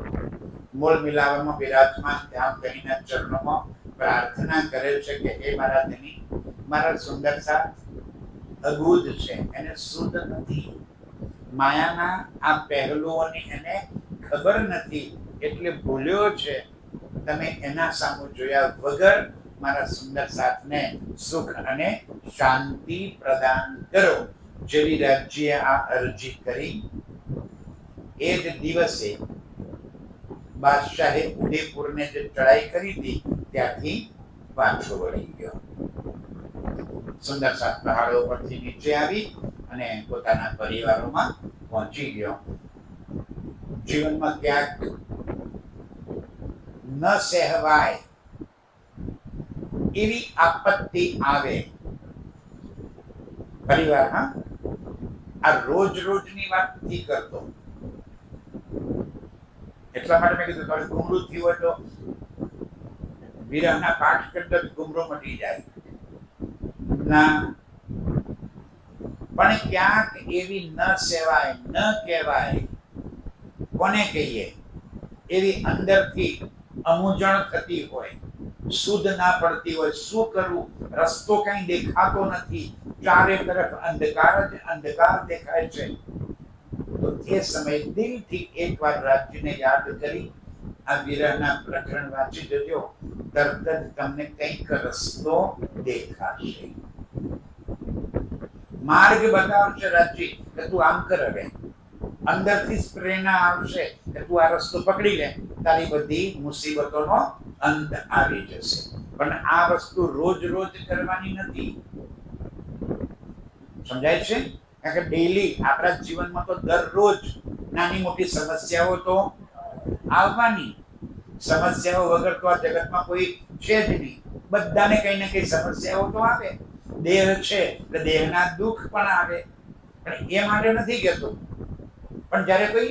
મૂળ મિલાવવામાં બિરાજમાન ધ્યાન ધણીના ચરણોમાં પ્રાર્થના કરે છે કે હે મારા ધણી, મારા સુંદર સાથ અબૂધ છે, એને શુદ્ધ નથી. માયાના આ પહેલુઓની એને ખબર નથી, એટલે ભૂલ્યો છે. તમે એના સામુ જોયા વગર મારા સુંદર સાથને સુખ અને શાંતિ પ્રદાન કરો. જેવી રાજ્યએ આ અરજી કરી એ જ દિવસે બાદશાહે ઉદયપુરને જે ચડાઈ કરી હતી ત્યાંથી પાછો વળી ગયો. સુંદર સાત પહાડો પરથી નીચે આવી અને પોતાના પરિવારોમાં પહોંચી ગયો. જીવનમાં ક્યાંક ન સહેવાય એવી આપત્તિ આવે પરિવારમાં, આ રોજ રોજની વાત નથી કરતો. એટલા માટે મેં કીધું થોડું ગુમરું થયું હોય તો વિરહના પાઠ કરતા ગુમરો મટી જાય ના, પણ ક્યાંક એવી ન સેવાય, ન કહેવાય, કોને કહીએ, એવી અંદરથી અમૂંઝણ થતી હોય, શુદ્ધ ના પડતી હોય, શું કરવું, રસ્તો કઈ દેખાતો નથી, ચારે તરફ અંધકાર જ અંધકાર દેખાય છે. તો એ સમયે દિલથી એકવાર રાજ્યને યાદ કરી આ વિરહના પ્રકરણ વાંચી જજો, તરત જ તમને કંઈક રસ્તો દેખાશે, માર્ગ બતાવશે રાજ્ય કે તું આમ કર. હવે અંદરથી જ પ્રેરણા આવશે કે તું આ રસ્તો પકડી લે, તારી બધી મુસીબતોનો અંત આવી જશે. પણ આ વસ્તુ રોજ રોજ કરવાની નથી. સમજાય છે? કારણ કે ડેલી આપણા જીવનમાં તો દરરોજ નાની મોટી સમસ્યાઓ તો આવવાની. સમસ્યાઓ વગર તો આ જગતમાં કોઈ છે જ નહીં. બધાને કઈ ને કઈ સમસ્યાઓ તો આવે. દેહ છે એટલે દેહના દુઃખ પણ આવે, પણ એ માટે નથી કહેતો. પણ જ્યારે કોઈ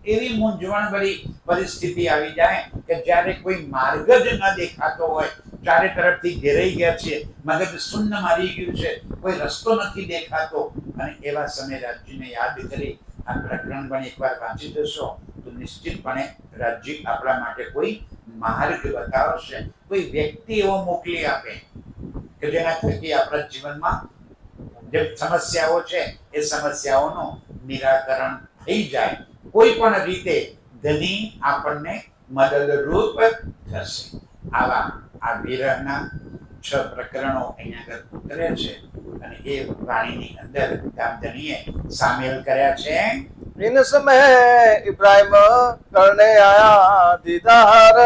એવી મૂંઝવણ ભરી પરિસ્થિતિ આવી જાય કે જ્યારે કોઈ માર્ગ જ ન દેખાતો હોય, ચારે તરફથી ઘેરાઈ ગયા છે, મગજ શૂન્ય મારી ગયું છે, કોઈ રસ્તો નથી દેખાતો, અને એવા સમય રાજ્યને યાદ કરી આ પ્રકરણ પણ એકવાર વાંચી જશો તો નિશ્ચિતપણે રાજ્ય આપણા માટે કોઈ માર્ગ બતાવશે, કોઈ વ્યક્તિ એવો મોકલી આપે કે જેના થકી આપણા જીવનમાં જે સમસ્યાઓ છે એ સમસ્યાઓનું નિરાકરણ થઈ જાય. કોઈ પણ રીતે ધની આપણને મદદરૂપ થશે. આવા આ વિરહના 6 પ્રકરણો અહીંયા આગળ ઉતરે છે અને એ વાણીની અંદર રામધણીએ સામેલ કર્યા છે. इन समय इब्राहिम करने आया दीदार.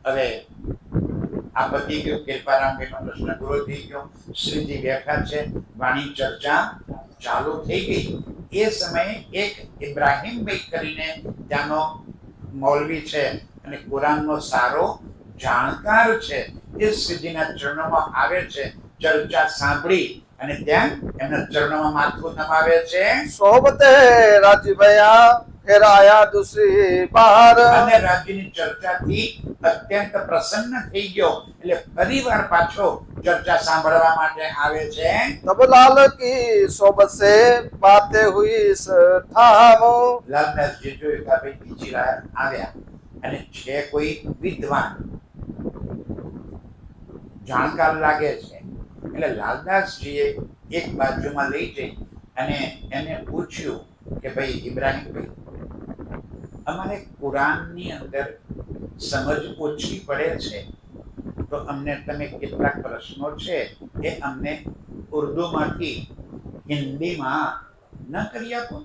હવે આ પતિ ગયો, કૃપારામ ભાઈનો પ્રશ્ન પૂરો થઈ ગયો, શ્રીજી બેઠા છે, વાણી ચર્ચા ચાલુ થઈ ગઈ. એ સમયે એક ઇબ્રાહીમભાઈ કરીને ત્યાંનો મૌલવી છે અને કુરાનનો સારો જાણકાર છે, એ શ્રીજીના ચરણોમાં આવે છે. ચર્ચા સાંભળી અને ત્યાં એમના ચરણોમાં માથું નમાવે છે. सोबते राजी भैया फिर आया दूसरी बार. અને રાજ્યની ચર્ચાથી અત્યંત પ્રસન્ન થઈ ગયો એટલે ફરીવાર પાછો ચર્ચા સાંભળવા માટે આવે છે. तब लाल की सोबत से बातें हुई इस ठाम. લાલદાસજી જોયું કે આ ભાઈ બીજી વાર આવ્યા અને છે કોઈ વિદ્વાન જાણકાર લાગે છે, એટલે લાલદાસજીએ એક બાજુમાં લઈ જઈ અને એને પૂછ્યું કે ભાઈ ઇબ્રાહીમભાઈ, અમારે કુરાનની અંદર સમજ ઓછી પડે છે, તો અમને તમે કેટલાક પ્રશ્નો છે એ અમને ઉર્દુમાંથી હિન્દીમાં ન કરી આપો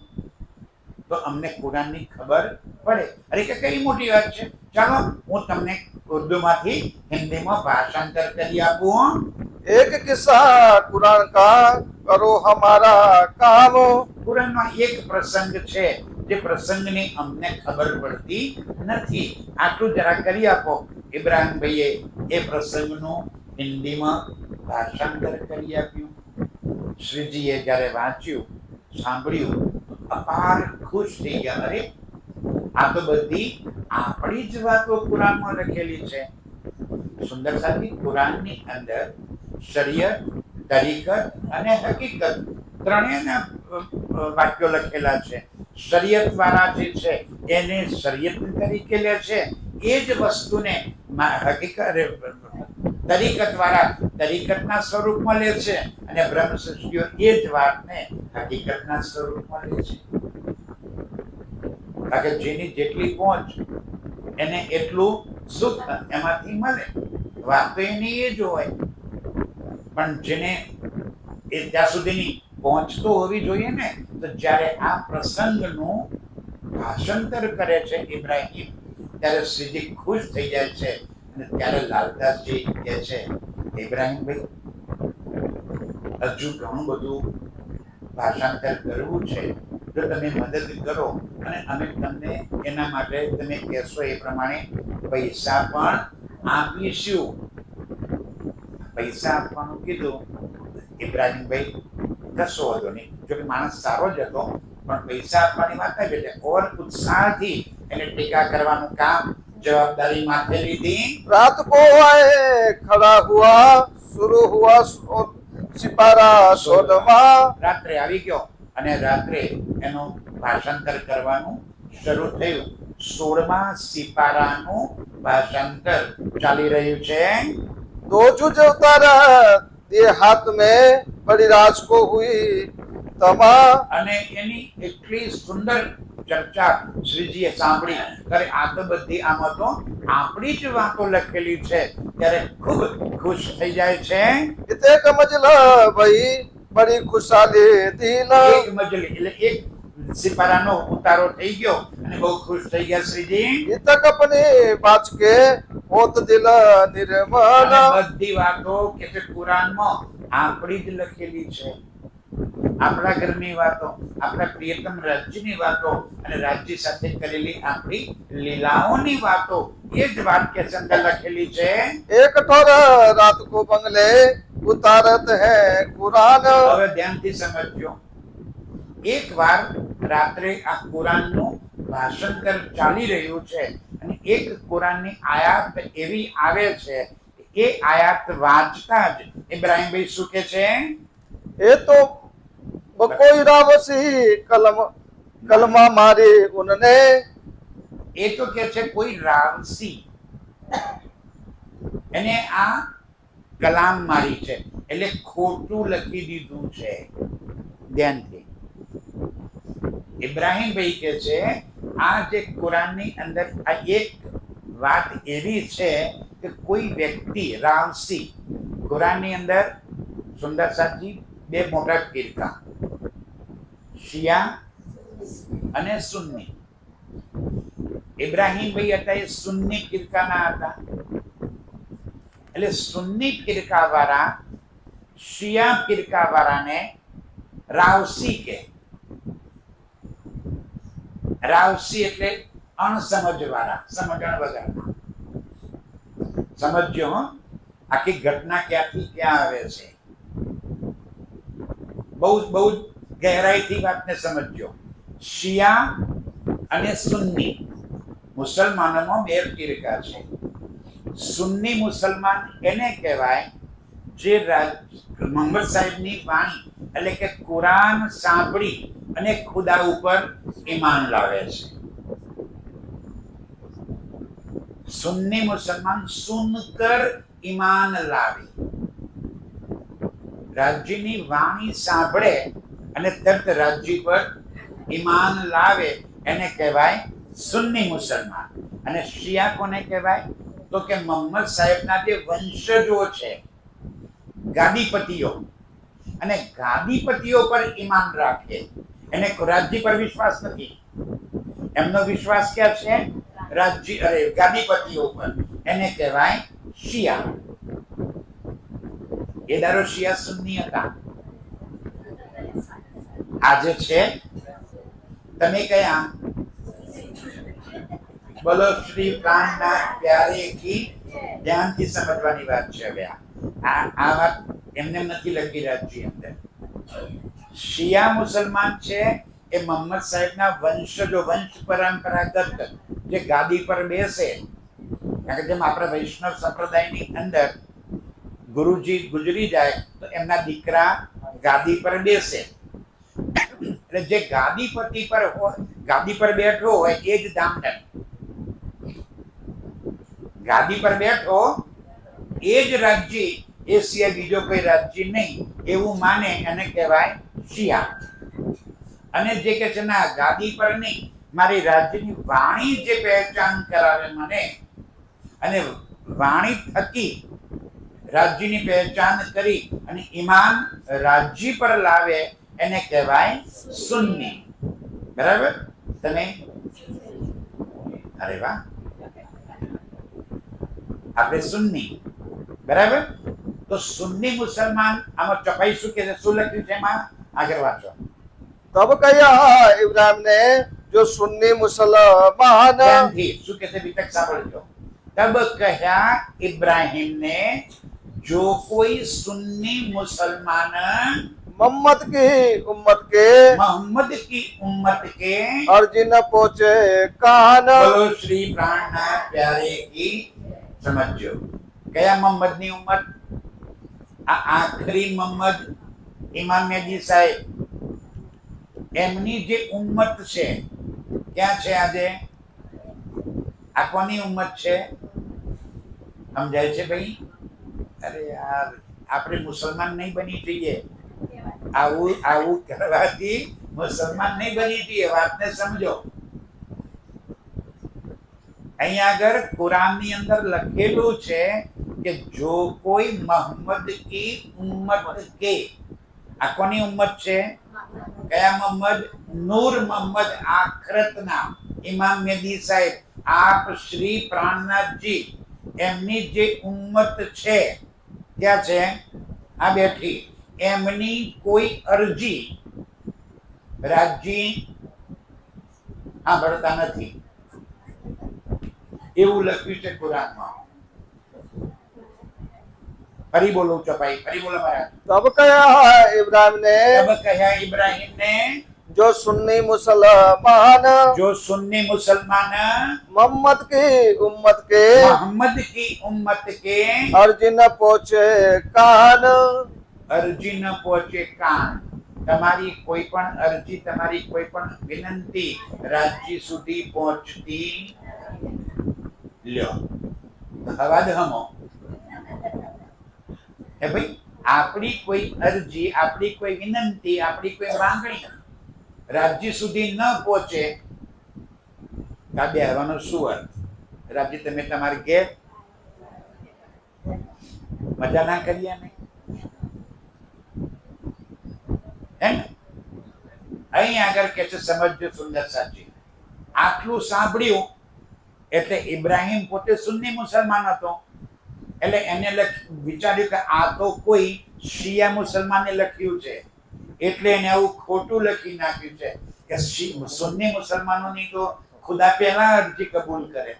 તો અમને કુરાનની ખબર પડે. અરે કે કઈ મોટી વાત છે, ચાલો હું તમને ઉર્દુમાંથી હિન્દીમાં ભાષાંતર કરી આપું. एक किस्सा कुरान का करो हमारा काम. કુરાનનો એક પ્રસંગ છે જે પ્રસંગની અમને ખબર પડતી નથી, આટલું જરા કરી આપો. ઇબ્રાહીમભાઈએ એ પ્રસંગનું હિન્દીમાં ભાષાંતર કરી આપ્યું. શ્રીજીએ જ્યારે વાંચ્યું, સાંભળ્યું, અપાર ખુશ થઈ ગયા. અરે, આ તો બધી આપણી જ વાતો કુરાનમાં લખેલી છે. સુંદર સાથી, કુરાનની અંદર શરીયત, તરીકત અને હકીકત ત્રણેયના વાક્યો લખેલા છે. શરીયત વાળા જે છે એને શરીયત તરીકે લે છે, એ જ વસ્તુને હકીકત તરીકત વાળા તરીકતના સ્વરૂપમાં લે છે, અને બ્રહ્મશિષ્યો એ જ વાતને હકીકતના સ્વરૂપમાં લે છે. કારણ કે જેની જેટલી પહોંચ એને એટલું સુખ એમાંથી મળે. વાત તો એની એ જ હોય, પણ જેને એ ત્યાં સુધીની પહોંચ તો હોવી જોઈએ ને. તો જ્યારે આ પ્રસંગનું ભાષાંતર કરે છે ઇબ્રાહિમ, ત્યારે શ્રીજી ખુશ થઈ જાય છે. અને ત્યારે લાલદાસજી કહે છે, ઇબ્રાહિમભાઈ, હજુ ઘણું બધું ભાષાંતર કરવું છે. જો તમે મદદ કરો અને અમે તમને એના માટે તમે કહેશો એ પ્રમાણે પૈસા પણ આપીશું. પૈસા આપવાનું કીધું. ઇબ્રાહિમભાઈ કશો વાંધો નહીં, જો કે માણસ સારો જ હતો, પણ પૈસા આપવાની વાત આવી એટલે ઓર ઉત્સાહથી એને ટીકા કરવાનું કામ, જવાબદારી માથે લીધી. रात को आए खड़ा हुआ, शुरू हुआ सिपारा सोलमा. રાત્રે આવી ગયો અને રાત્રે એનું ભાષાંતર કરવાનું શરૂ થયું. 16મા સિપારાનું ભાષાંતર ચાલી રહ્યું છે. दो जुज उतारा दिए हाथ में, बड़ी राज को हुई तमा. અને એની એટલી સુંદર ચર્ચા શ્રીજીએ સાંભળી. ત્યારે આ તો બધી આમાં તો આપણી જ વાતો લખેલી છે, ત્યારે ખૂબ ખુશ થઈ જાય છે. इते कमजला भाई, बड़ी खुशहाली दिल. એક મજલી એટલે એક સિપારાનો ઉતારો થઈ ગયો અને બહુ ખુશ થઈ ગયા શ્રીજી. इतक अपने बाच के होत दिल निर्मल. અને બધી વાતો કે છે કુરાનમાં આપણી જ લખેલી છે. આપણા ઘરની વાતો, આપણા પ્રિયતમ રાજ્યની વાતો અને રાજ્ય સાથે કરેલી આપણી લીલાઓની વાતો, એ જ વાક્ય અંદર લખેલી છે. एक ठोर रात को बंगले उतारत है कुरान. હવે ધ્યાનથી સમજજો. એક વાર રાત્રે આ કુરાનનું ભાષાંતર ચાલી રહ્યું છે અને એક કુરાનની આયાત એવી આવે છે, એ આયાત વાંચતા જ ઇબ્રાહિમભાઈ શું કહે છે? ये तो कोई रावसी कलमा मारी उनने. એ તો કે છે કોઈ રાવસી એને આ કલામ મારી છે, એટલે ખોટું લખી દીધું છે. ધ્યાનથી ઇબ્રાહિમભાઈ કહે છે, આ જે કુરાનની અંદર આ એક વાત એવી છે કે કોઈ વ્યક્તિ રાવસી, કુરાનની અંદર સુંદર સાથી બે મોટા ફિરકા, શિયા અને સુન્ની. ઇબ્રાહિમભાઈ હતા એ સુન્ની ફિરકાના હતા. એટલે સુન્ની ફિરકા વાળા શિયા ફિરકા વાળાને રાવસી કે. રાવસી એટલે અણસમજ વાળા, સમજણ વગર. સમજ્યો હો, આખી ઘટના ક્યાંથી ક્યાં આવે છે. બહુ બહુ ગહેરાઈથી વાતને સમજ્યો. શિયા અને સુન્ની મુસલમાનોમાં બે ફિરકા છે. સુન્ની મુસલમાન એને કહેવાય જે મોહમ્મદ સાહેબની વાણી એટલે કે કુરાન સાંભળી અને ખુદા ઉપર ઈમાન લાવે છે. સુન્ની મુસલમાન સુનકર ઈમાન લાવી, રાજ્યની વાણી સાંભળે અને તરત રાજ્ય પર ઈમાન લાવે, એને કહેવાય સુન્ની મુસલમાન. અને શિયા કોને કહેવાય? તો કે મોહમ્મદ સાહેબના જે વંશજો છે, ગાદીપતિઓ, અને ગાદીપતિઓ પર ઈમાન રાખે, એને રાજ્ય પર વિશ્વાસ નથી. એમનો વિશ્વાસ ક્યાં છે? ગાદીપતિઓ પર. એને કહેવાય શિયા. એ દારો શિયા સુન્ની હતા. આજે છે તમે કયા? બોલો શ્રી પ્રાણનાથ પ્યારે કી. ધ્યાનથી સમજવાની વાત છે. હવે આ વાત એમને નથી લખી રાજજી અંદર. શિયા મુસલમાન છે એ મોહમ્મદ સાહેબના વંશજો, વંશ પરંપરાગત જે ગાદી પર બેસે. કારણ કે જેમ આપણા વૈષ્ણવ સંપ્રદાયની અંદર ગુરુજી ગુજરી જાય તો એમના દીકરા ગાદી પર બેસે. એટલે જે ગાદીપતિ પર હોય, ગાદી પર બેઠો હોય એ જ દામનન. ગાદી પર બેઠો એ જ રાજ્ય, એ સિવાય બીજો કોઈ રાજ્ય નહીં એવું માને એને કહેવાય શિયા. અને જે કે છે ના ગાદી પર નહીં, મારી રાજ્યની વાણી જે પહેચાન કરાવે મને અને વાણી થકી રાજ્યની પહેચાન કરી અને ઈમાન રાજ્ય પર લાવે એને કહેવાય સુન્ની. બરાબર? તમે અરે વાહ, આપણે સુન્ની. બરાબર? તો સુન્ની મુસલમાન આમાં ચોપાઈ શું કે છે, શું લખ્યું છે એમાં? આગળ વાંચો. तब कहा इब्राहिम ने जो सुन्नी मुसलमान ધ્યાનથી શું કે છે વિતક સાંભળજો. તબ કહ્યા ઇબ્રાહિમ ને જો કોઈ સુન્ની મુસલमान मोहम्मद की उम्मत के मोहम्मद की उम्मत के अर्जी न पहुंचे कान. बोलो श्री प्राणनाथ प्यारे की. समझो કયા મોહમ્મદ ની ઉમ્મત? આ આખરી મોહમ્મદ ઇમામ મેહદી સાહેબ, એમની જે ઉમ્મત છે ક્યાં છે આજે? આ કોની ઉમ્મત છે? સમજાય છે ભાઈ? અરે યાર, આપણે મુસલમાન નહીં બની જઈએ. આવું આવું કરવાથી મુસલમાન નહીં બની જઈએ. વાતને સમજો. અહીંયા આગળ કુરાનની અંદર લખેલું છે કે જો કોઈ મોહમ્મદ કી ઉમ્મત કે. આ કોની ઉમ્મત છે? કયા મોહમ્મદ? નૂર મોહમ્મદ આખરતના ઇમામ મેહદી સાહેબ, આપ શ્રી પ્રાણનાથજી, એમની જે ઉમ્મત છે ક્યાં છે? આ બેઠી. એમની કોઈ અરજી રાજ્ય સાંભળતા નથી એવું લખ્યું છે કુરાનમાં. ફરી બોલું ચોપાઈ, ફરી બોલો મહારાજ. तब कहा इब्राहिम ने तब कहा इब्राहिम ने जो सुन्नी मुसलमान जो सुन्नी मुसलमान मोहम्मद की उम्मत के मोहम्मद की उम्मत के अर्जी न पहुंचे कान. અરજી ન પહોંચે કાન. તમારી કોઈ પણ અરજી, તમારી કોઈ પણ વિનંતી રાજ્ય સુધી પહોંચતી. લ્યો અવાજ હમો. એ ભાઈ, આપણી કોઈ અરજી, આપણી કોઈ વિનંતી, આપણી કોઈ માંગણી રાજ્ય સુધી ન પહોંચે તો આ બેહવાનો શું અર્થ? રાજ્ય તમે તમારી ઘેર મજા ના કરીએ ને? અહીં આગળ કે છે સમજજો સુંદર સાચી. આટલું સાંભળ્યું એટલે ઇબ્રાહિમ પોતે સુન્ની મુસલમાન હતો. એટલે એને વિચાર્યું કે આ તો કોઈ શિયા મુસલમાને લખ્યું છે, એટલે એને આવું ખોટું લખી નાખ્યું છે કે સુન્ની મુસલમાનોની તો ખુદા પહેલા અરજી કબૂલ કરે.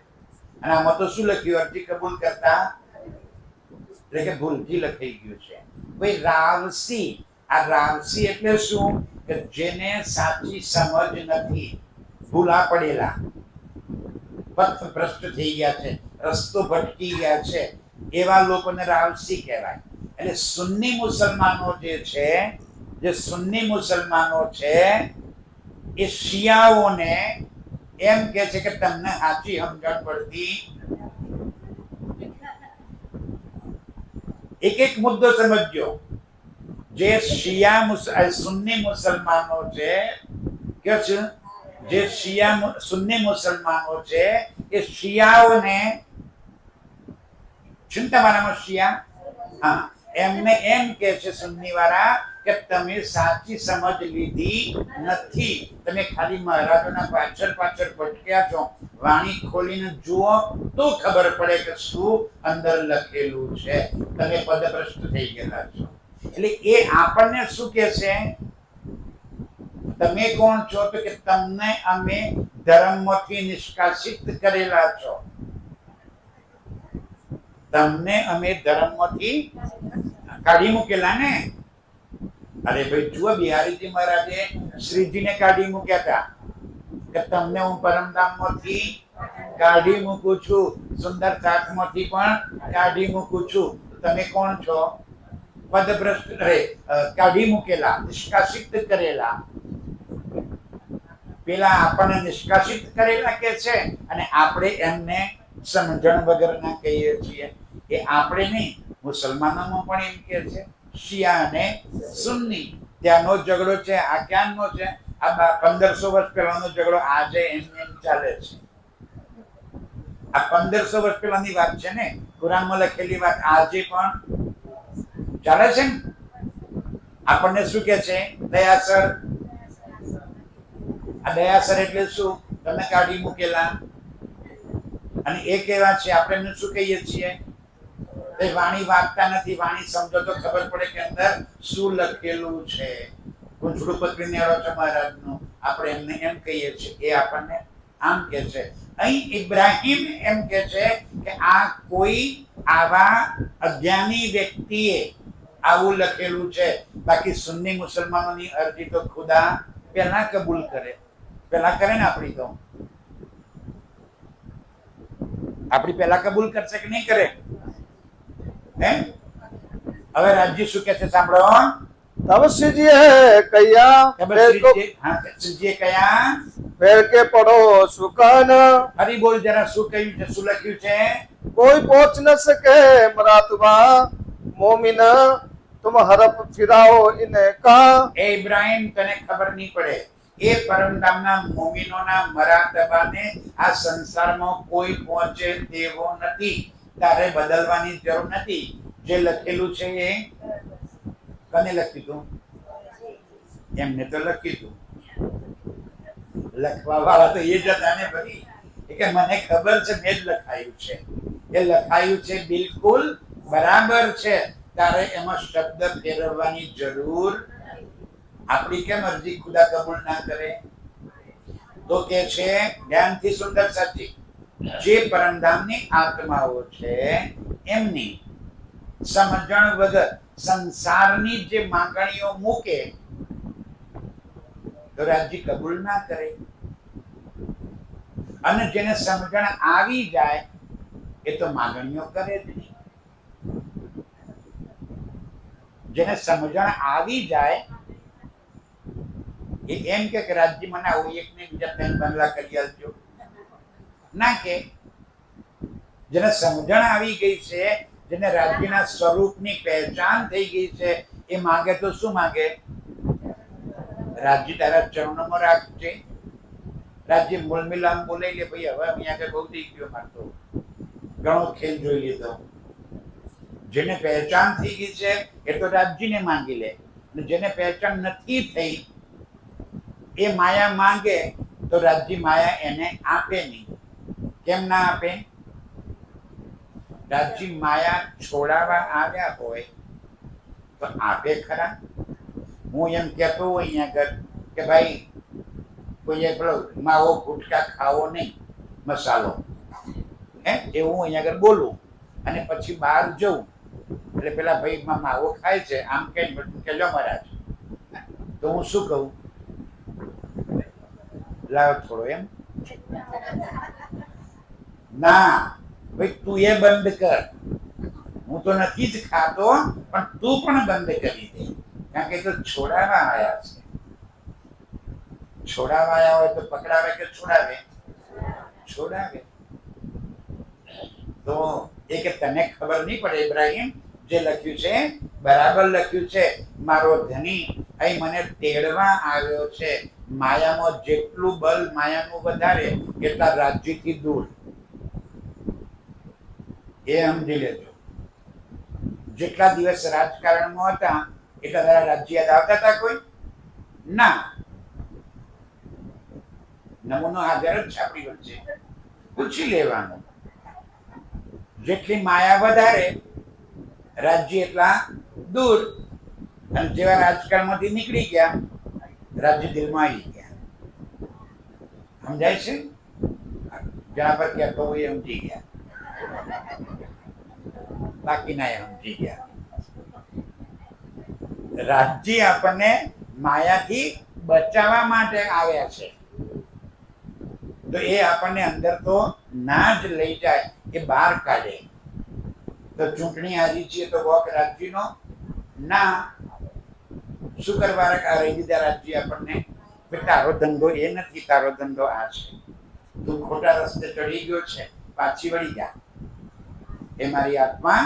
અને આમાં તો શું લખ્યું? અરજી કબૂલ કરતા એટલે કે ભૂલથી લખાઈ ગયું છે. ભાઈ રાવસી. આ રાવસી એટલે શું? કે જેને સાચી સમજ નથી, ભૂલા પડેલા, પથભ્રષ્ટ થઈ ગયા છે, રસ્તો ભટકી ગયા છે, એવા લોકોને રાવસી કહેવાય. એટલે સુન્ની મુસલમાનો જે છે, જે સુન્ની મુસલમાનો છે એ શિયાઓને એમ કે છે કે તમને સાચી સમજણ પડતી. એક એક મુદ્દો સમજજો. જે શિયા સુન્ની મુસલમાનો છે કે જે શિયા સુન્ની મુસલમાનો છે એ શિયાઓને તમારામાં શિયા, હા, એમને એમ કે છે સુન્ની વાળા કે તમે સાચી સમજ લીધી નથી. તમે ખાલી મહારાજોના પાછળ પાછળ ભટક્યા છો. વાણી ખોલીને જુઓ તો ખબર પડે કે શું અંદર લખેલું છે. તમે પદભ્રષ્ટ થઈ ગયેલા છો. એટલે એ આપણને શું કે છે? તમે કોણ છો? તો કે તમને અમે ધર્મમાંથી નિષ્કાસિત કરેલા છો. તમને અમે ધર્મમાંથી કાઢી મૂકેલા ને. અરે ભાઈ જુઓ, બિહારીજી મહારાજે શ્રીજીને કાઢી મૂક્યા હતા કે તમને હું પરમધામમાંથી કાઢી મૂકું છું, સુંદર શાકમાંથી પણ કાઢી મૂકું છું. તમે કોણ છો? પદભ્રષ્ટ કાઢી મૂકેલા, નિષ્કાસિત કરેલા. પેલા આપણને નિષ્કાસિત કરેલા કે છે અને આપણે એમને સમજણ વગરના કહીએ છીએ. એ આપણે નહીં, મુસલમાનોમાં પણ એમ કે છે, શિયા અને સુન્ની. ત્યાંનો ઝઘડો છે, આ ક્યાંનો છે? આ 1500 વર્ષ પહેલાનો ઝઘડો આજે એમ ચાલે છે. આ 1500 વર્ષ પહેલાની વાત છે ને, કુરાનમાં લખેલી વાત આજે પણ ચાલે છે ને. આપણને શું કે છે? દયાસર. આ દયાસર એટલે શું? તમે કાઢી મૂકેલા. અને એ કેવા છે? આપણે શું કહીએ છીએ? વાણી વાંચતા નથી, વાણી સમજો તો ખબર પડે કે અંદર શું લખેલું છે. ગુંચડું પકડીને આવ્યો છે મહારાજનું, આપણે એમને એમ કહીએ છીએ. એ આપણને આમ કે છે. અહીં ઇબ્રાહિમ એમ કે છે કે આ કોઈ આવા અજ્ઞાની વ્યક્તિએ આવું લખેલું છે. બાકી સુન્ની મુસલમાનોની અરજી તો ખુદા પહેલા કબૂલ કરે. પહેલા કરે ને આપણી તો. આપણી પહેલા કબૂલ કરશે કે નહીં કરે? હે? હવે રાજજી શું કે છે સાંભળો. तब श्रीजीए कया શ્રીજીએ કયા? पैर के पढ़ो सुकान, હરી બોલ જરા, શું કહ્યું છે? શું લખ્યું છે? कोई पहुंच न सके मरातबा मोमिन, तुम हरफ फिराओ इनका. એ ઇબ્રાહિમ, તને ખબર નહીં પડે એ પરમધામના મોમિનોના મરાતબાને આ સંસારમાં કોઈ પહોંચે તેવો નથી. તારે બદલવાની જરૂર નથી. જે લખેલું છે એ કને લખ્યું હતું? એમને તો લખ્યું હતું. લખવા વાળા તો એ જ હતા ને ભાઈ. કે મને ખબર છે, મેં જ લખાયું છે. એ લખાયું છે બિલકુલ બરાબર છે. તારે એમાં શબ્દ ફેરવવાની જરૂર. આપણી કેમ અરજી ખુદા કબૂલ ના કરે? તો કે છે જ્ઞાનથી સુંદર સાચી જે પરમધામની આત્માઓ છે એમની સમજણ વગર સંસારની જે માંગણીઓ મૂકે તો રાજ્ય કબૂલ ના કરે. અને જેને સમજણ આવી જાય એ તો માંગણીઓ કરે જ નહીં. જેને સમજણ આવી જાય એ એમ કે રાજ્ય મને આવું એક ને બીજા 3 બંગલા કરી આલજો ના કે. જેને સમજણ આવી ગઈ છે, જેને રાજ્યના સ્વરૂપની પહેચાન થઈ ગઈ છે, એ માંગે તો શું માંગે? રાજ્ય તારા ચરણોમાં રાખજે. રાજ્ય બોલમિલામ બોલાઈ લે, ભાઈ હવે અહીંયા આગળ બહુ થઈ ગયો, મારતો ઘણો ખેલ જોઈ લીધો. જેને પહેચાન થઈ ગઈ છે એ તો રાજ્યને માંગી લે. જેને પહેચાન નથી થઈ એ માયા માંગે તો રાજ્ય માયા એને આપે નહીં. કેમ ના આપે? રાજ્ય માયા છોડાવવા આવ્યા હોય તો આપે ખરા. હું એમ કહેતો હોય અહીંયા આગળ કે ભાઈ કોઈએ પેલો માવો ગુટકા ખાવો નહીં, મસાલો, એવું હું અહીંયા આગળ બોલું અને પછી બહાર જઉં એટલે પેલા ભાઈ માવો ખાય છે આમ કઈ કેજો મહારાજ, તો હું શું કહું? લાવ થોડો. એમ ના ભાઈ, તું એ બંધ કર. હું તો નથી જ ખાતો, પણ તું પણ બંધ કરી દે. કારણ કે તો છોડાવા આવ્યા છે. છોડાવા આવ્યા હોય તો પકડાવે કે છોડાવે? છોડાવે. તો એ કે તને ખબર નહીં પડે ઇબ્રાહિમ, જે લખ્યું છે બરાબર લખ્યું છે. મારો ધણી અહીં મને તેડવા આવ્યો છે. માયામાં જેટલું બળ માયાનું વધારે એટલા રાજ્યથી દૂર. એ સમજી લેજો. જેટલા દિવસ રાજકારણમાં હતા એટલા તારા રાજ્ય યાદ આવતા હતા કોઈ? ના. નમૂનો હાજર જ છે આપણી વચ્ચે, પૂછી લેવાનું. જેટલી માયા વધારે રાજ્ય એટલા દૂર. અને જેવા રાજકારણમાંથી નીકળી ગયા રાજ્ય દિલમાં આવી ગયા. સમજાય છે? જ્યાં પર કહેતો હોય એ સમજી ગયા, બાકીના એ સમજી ગયા. રાજ્ય આપણને માયાથી બચાવવા માટે આવ્યા છે, તો એ આપણને અંદર તો ના જ લઈ જાય, એ બહાર કાઢે. તો ચૂંટણી હારી છીએ તો વોક રાજ્યનો ના, શું કરવા રહી દીધા રાજ્ય આપણને? તારો ધંધો એ નથી, તારો ધંધો આ છે, તું ખોટા રસ્તે ચડી ગયો છે, પાછી વળી જા. એ મારી આત્મા,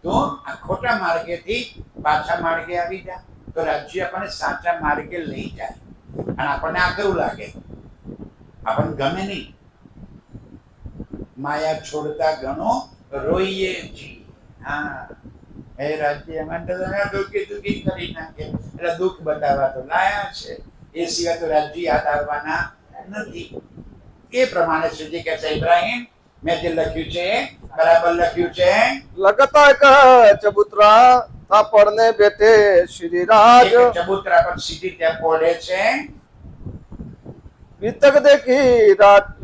તું આ ખોટા માર્ગેથી પાછા માર્ગે આવી જા. તો રાજ્ય આપણને સાચા માર્ગે લઈ જાય. અને આપણને આકરું લાગે, આપણને ગમે નહીં. માયા છોડતા ઘણો રોઈએ જી. હા, હે રાજ્ય મને દુઃખી દુઃખી કરી નાખે, એટલે દુઃખ બતાવવા તો લાયા છે, એ સિવાય તો રાજ્ય યાદ આવવાના નથી. એ પ્રમાણે શ્રીજી કહે છે, ઇબ્રાહિમ મેં જે લખ્યું છે બરાબર લખ્યું છે. लगता का चबूतरा था पढ़ने बैठे श्री राज, એક ચબૂતરા પર સીધી ત્યાં પડે છે. वितक देखी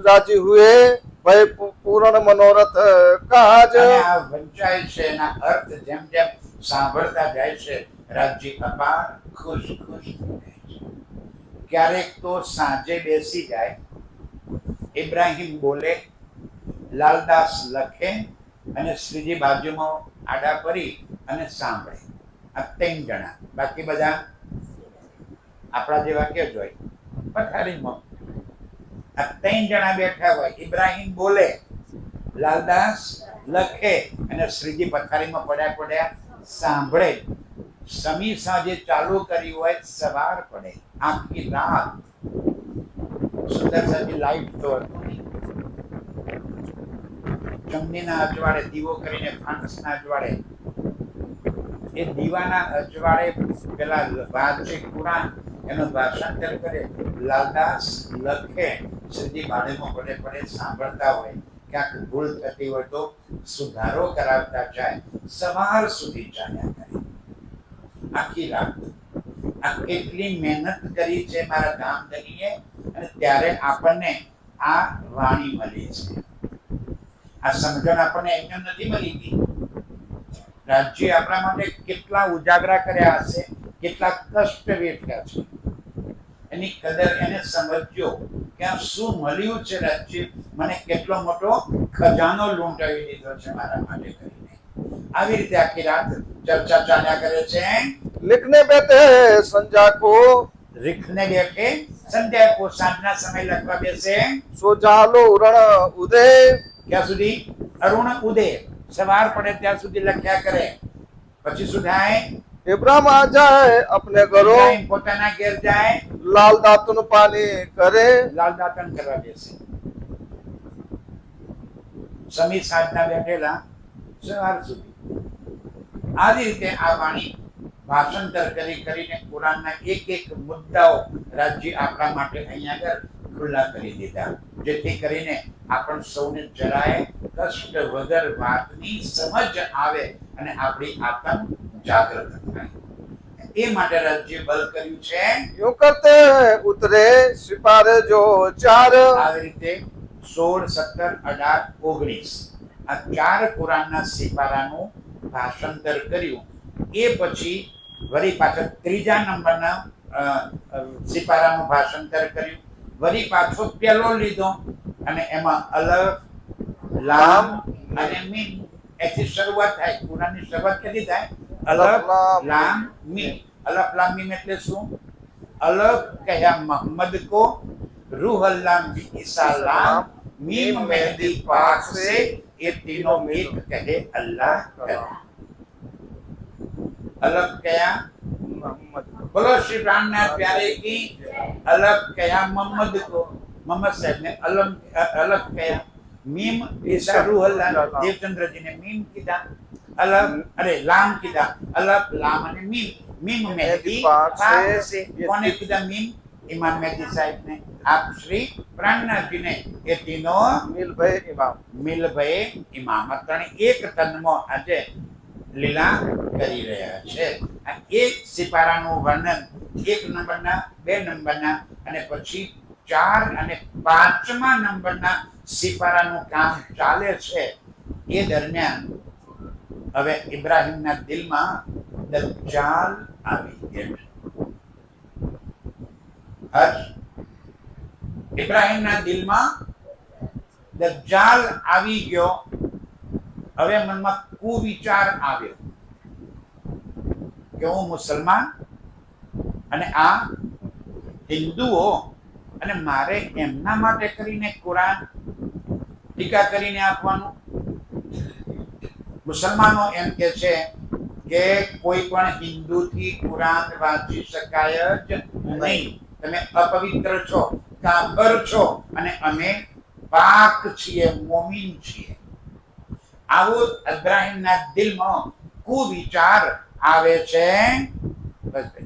राजी हुए भय पूर्ण मनोरथ काज, અને આ વંચાય છે એના અર્થ જેમ જેમ સાંભળતા જાય છે, રાજ્ય અપાર ખુશ ખુશ થઈ જાય છે. ક્યારેક તો સાંજે બેસી જાય, ઇબ્રાહિમ બોલે, લાલદાસ લખે, અને શ્રીજી બાજુમાં આડા પડી અને સાંભળે. આ 3 જણા, બાકી બધા આપણા જેવા કે જ હોય પથારીમાં. આ 3 જણા બેઠા હોય, ઇબ્રાહિમ બોલે, લાલદાસ લખે, અને શ્રીજી પથારીમાં પડ્યા સાંભળે. સમી સાંજે ચાલુ કરી હોય, સવાર પડે, આખી રાત. સુંદર સાજી લાઈટ તો હતું નહીં. ચમનીના અજવાળે દીવો કરીને ફાનસના અજવાળે, એ દીવાના અજવાળે પેલા વાંચે કુરાન, એનું ભાષાંતર કરે, લાલદાસ લખે, શ્રીજી બાળીમાં પડે સાંભળતા હોય. ક્યાંક ભૂલ થતી હોય તો સુધારો કરાવતા જાય, સવાર સુધી ચાલ્યા કરે, આખી રાત. આ કેટલી મહેનત કરી છે મારા ધામધનીએ, અને ત્યારે આપણને આ વાણી મળી છે. આ સમજણ આપણને એમને નથી મળી હતી. રાજ્ય આપણા માટે કેટલા ઉજાગરા કર્યા હશે, કેટલા કષ્ટ વેઠ્યા છે. એની કદર એને સમજ્યો કે આ શું મળ્યું છે રાજ્ય, મને કેટલો મોટો ખજાનો લૂંટાવી દીધો છે મારા માટે કરીને. આવી રીતે આખી રાત ચર્ચા ચાલ્યા કરે છે. लिखने बैठे संजा को રીખને બેઠે સંધ્યા કો, સાંજના સમય લખવા બેસે. सो जालो रण उदय, ક્યાં સુધી? અરુણ ઉદય, સવાર પડે ત્યાં સુધી લખ્યા કરે. પછી શું થાય? इब्राहिम आ जाए अपने घरों, ઇબ્રાહિમ પોતાના ઘેર જાય, लाल दातुन पानी करे, લાલ દાતન કરવા બેસે. સમી સાંજના બેઠેલા સવાર સુધી. આવી રીતે આ વાણી ભાષાંતર કરીને કુરાનના એક મુદ્દાઓ રાજ્ય આપણા માટે અહીંયા આગળ ખુલ્લા કરી દીધા, જેથી કરીને આપણ સૌને જરાય કષ્ટ વગર વાતની સમજ આવે અને આપણી આત્મ જાગૃત થાય. એ માટે રાજ્ય બલ કર્યું છે. यूं करते उतरे सिपारे जो 4, આવી રીતે 16, 17, 18, 19 આ 4 કુરાનના સિપારાનું ભાષાંતર કર્યું. એ પછી વળી પાછળ 3જા નંબરના સિપારાનું ભાષાંતર કર્યું. વળી પાછો પહેલો લીધો, અને એમાં અલફ, લામ અને મીમ એથી શરૂઆત થાય. કુરાનની શરૂઆત કેથી થાય? અલફ, લામ, મીમ. અલફ, લામ, મીમ એટલે શું? અલફ કહ્યા મોહમ્મદ કો, રૂહ અલ્લાહ ઈસા લામ, मीम मेहदी पाक से, ये तीनों एक कहे अल्लाह कहे. अलग कया बोलो श्री प्राणनाथ प्यारे की. अलग कया मोहम्मद को, मोहम्मद साहब ने अलग कया. मीम ईसा रूह अल्लाह, देवचंद्र जी ने मीम कीधा. अलग अरे लाम कीधा. अलग लाम ने मीम. मीम मेहदी पाक से. कौन कीधा मीम? इमाम मेहदी साहब ने. आप श्री प्राणनाथ जी ने ये तीनों मिल भय इमाम ત્રણે એક તનમાં આજે લીલા કરી રહ્યા છે. આ એક સિપારાનું વર્ણન 1 નંબરના 2 નંબરના અને પછી 4 અને 5મા નંબરના સિપારાનું કામ ચાલે છે એ દરમિયાન હવે ઇબ્રાહીમના દિલમાં દજ્જાલ આવી ગયો. ઇબ્રાહીમના દિલમાં દજ્જાલ આવી ગયો. હવે મનમાં કુવિચાર આવ્યો કે હું મુસલમાન અને આ હિન્દુઓ અને મારે એમના માટે કરીને કુરાન ટીકા કરીને આપવાનું. મુસલમાનો એમ કે છે કે કોઈ પણ હિન્દુથી કુરાન વાંચી શકાય જ નહીં. તમે અપવિત્ર છો, કાફર છો અને અમે પાક છીએ, મોમીન છીએ. આવો ઇબ્રાહીમના દિલમાં કુવિચાર આવે છે. બસ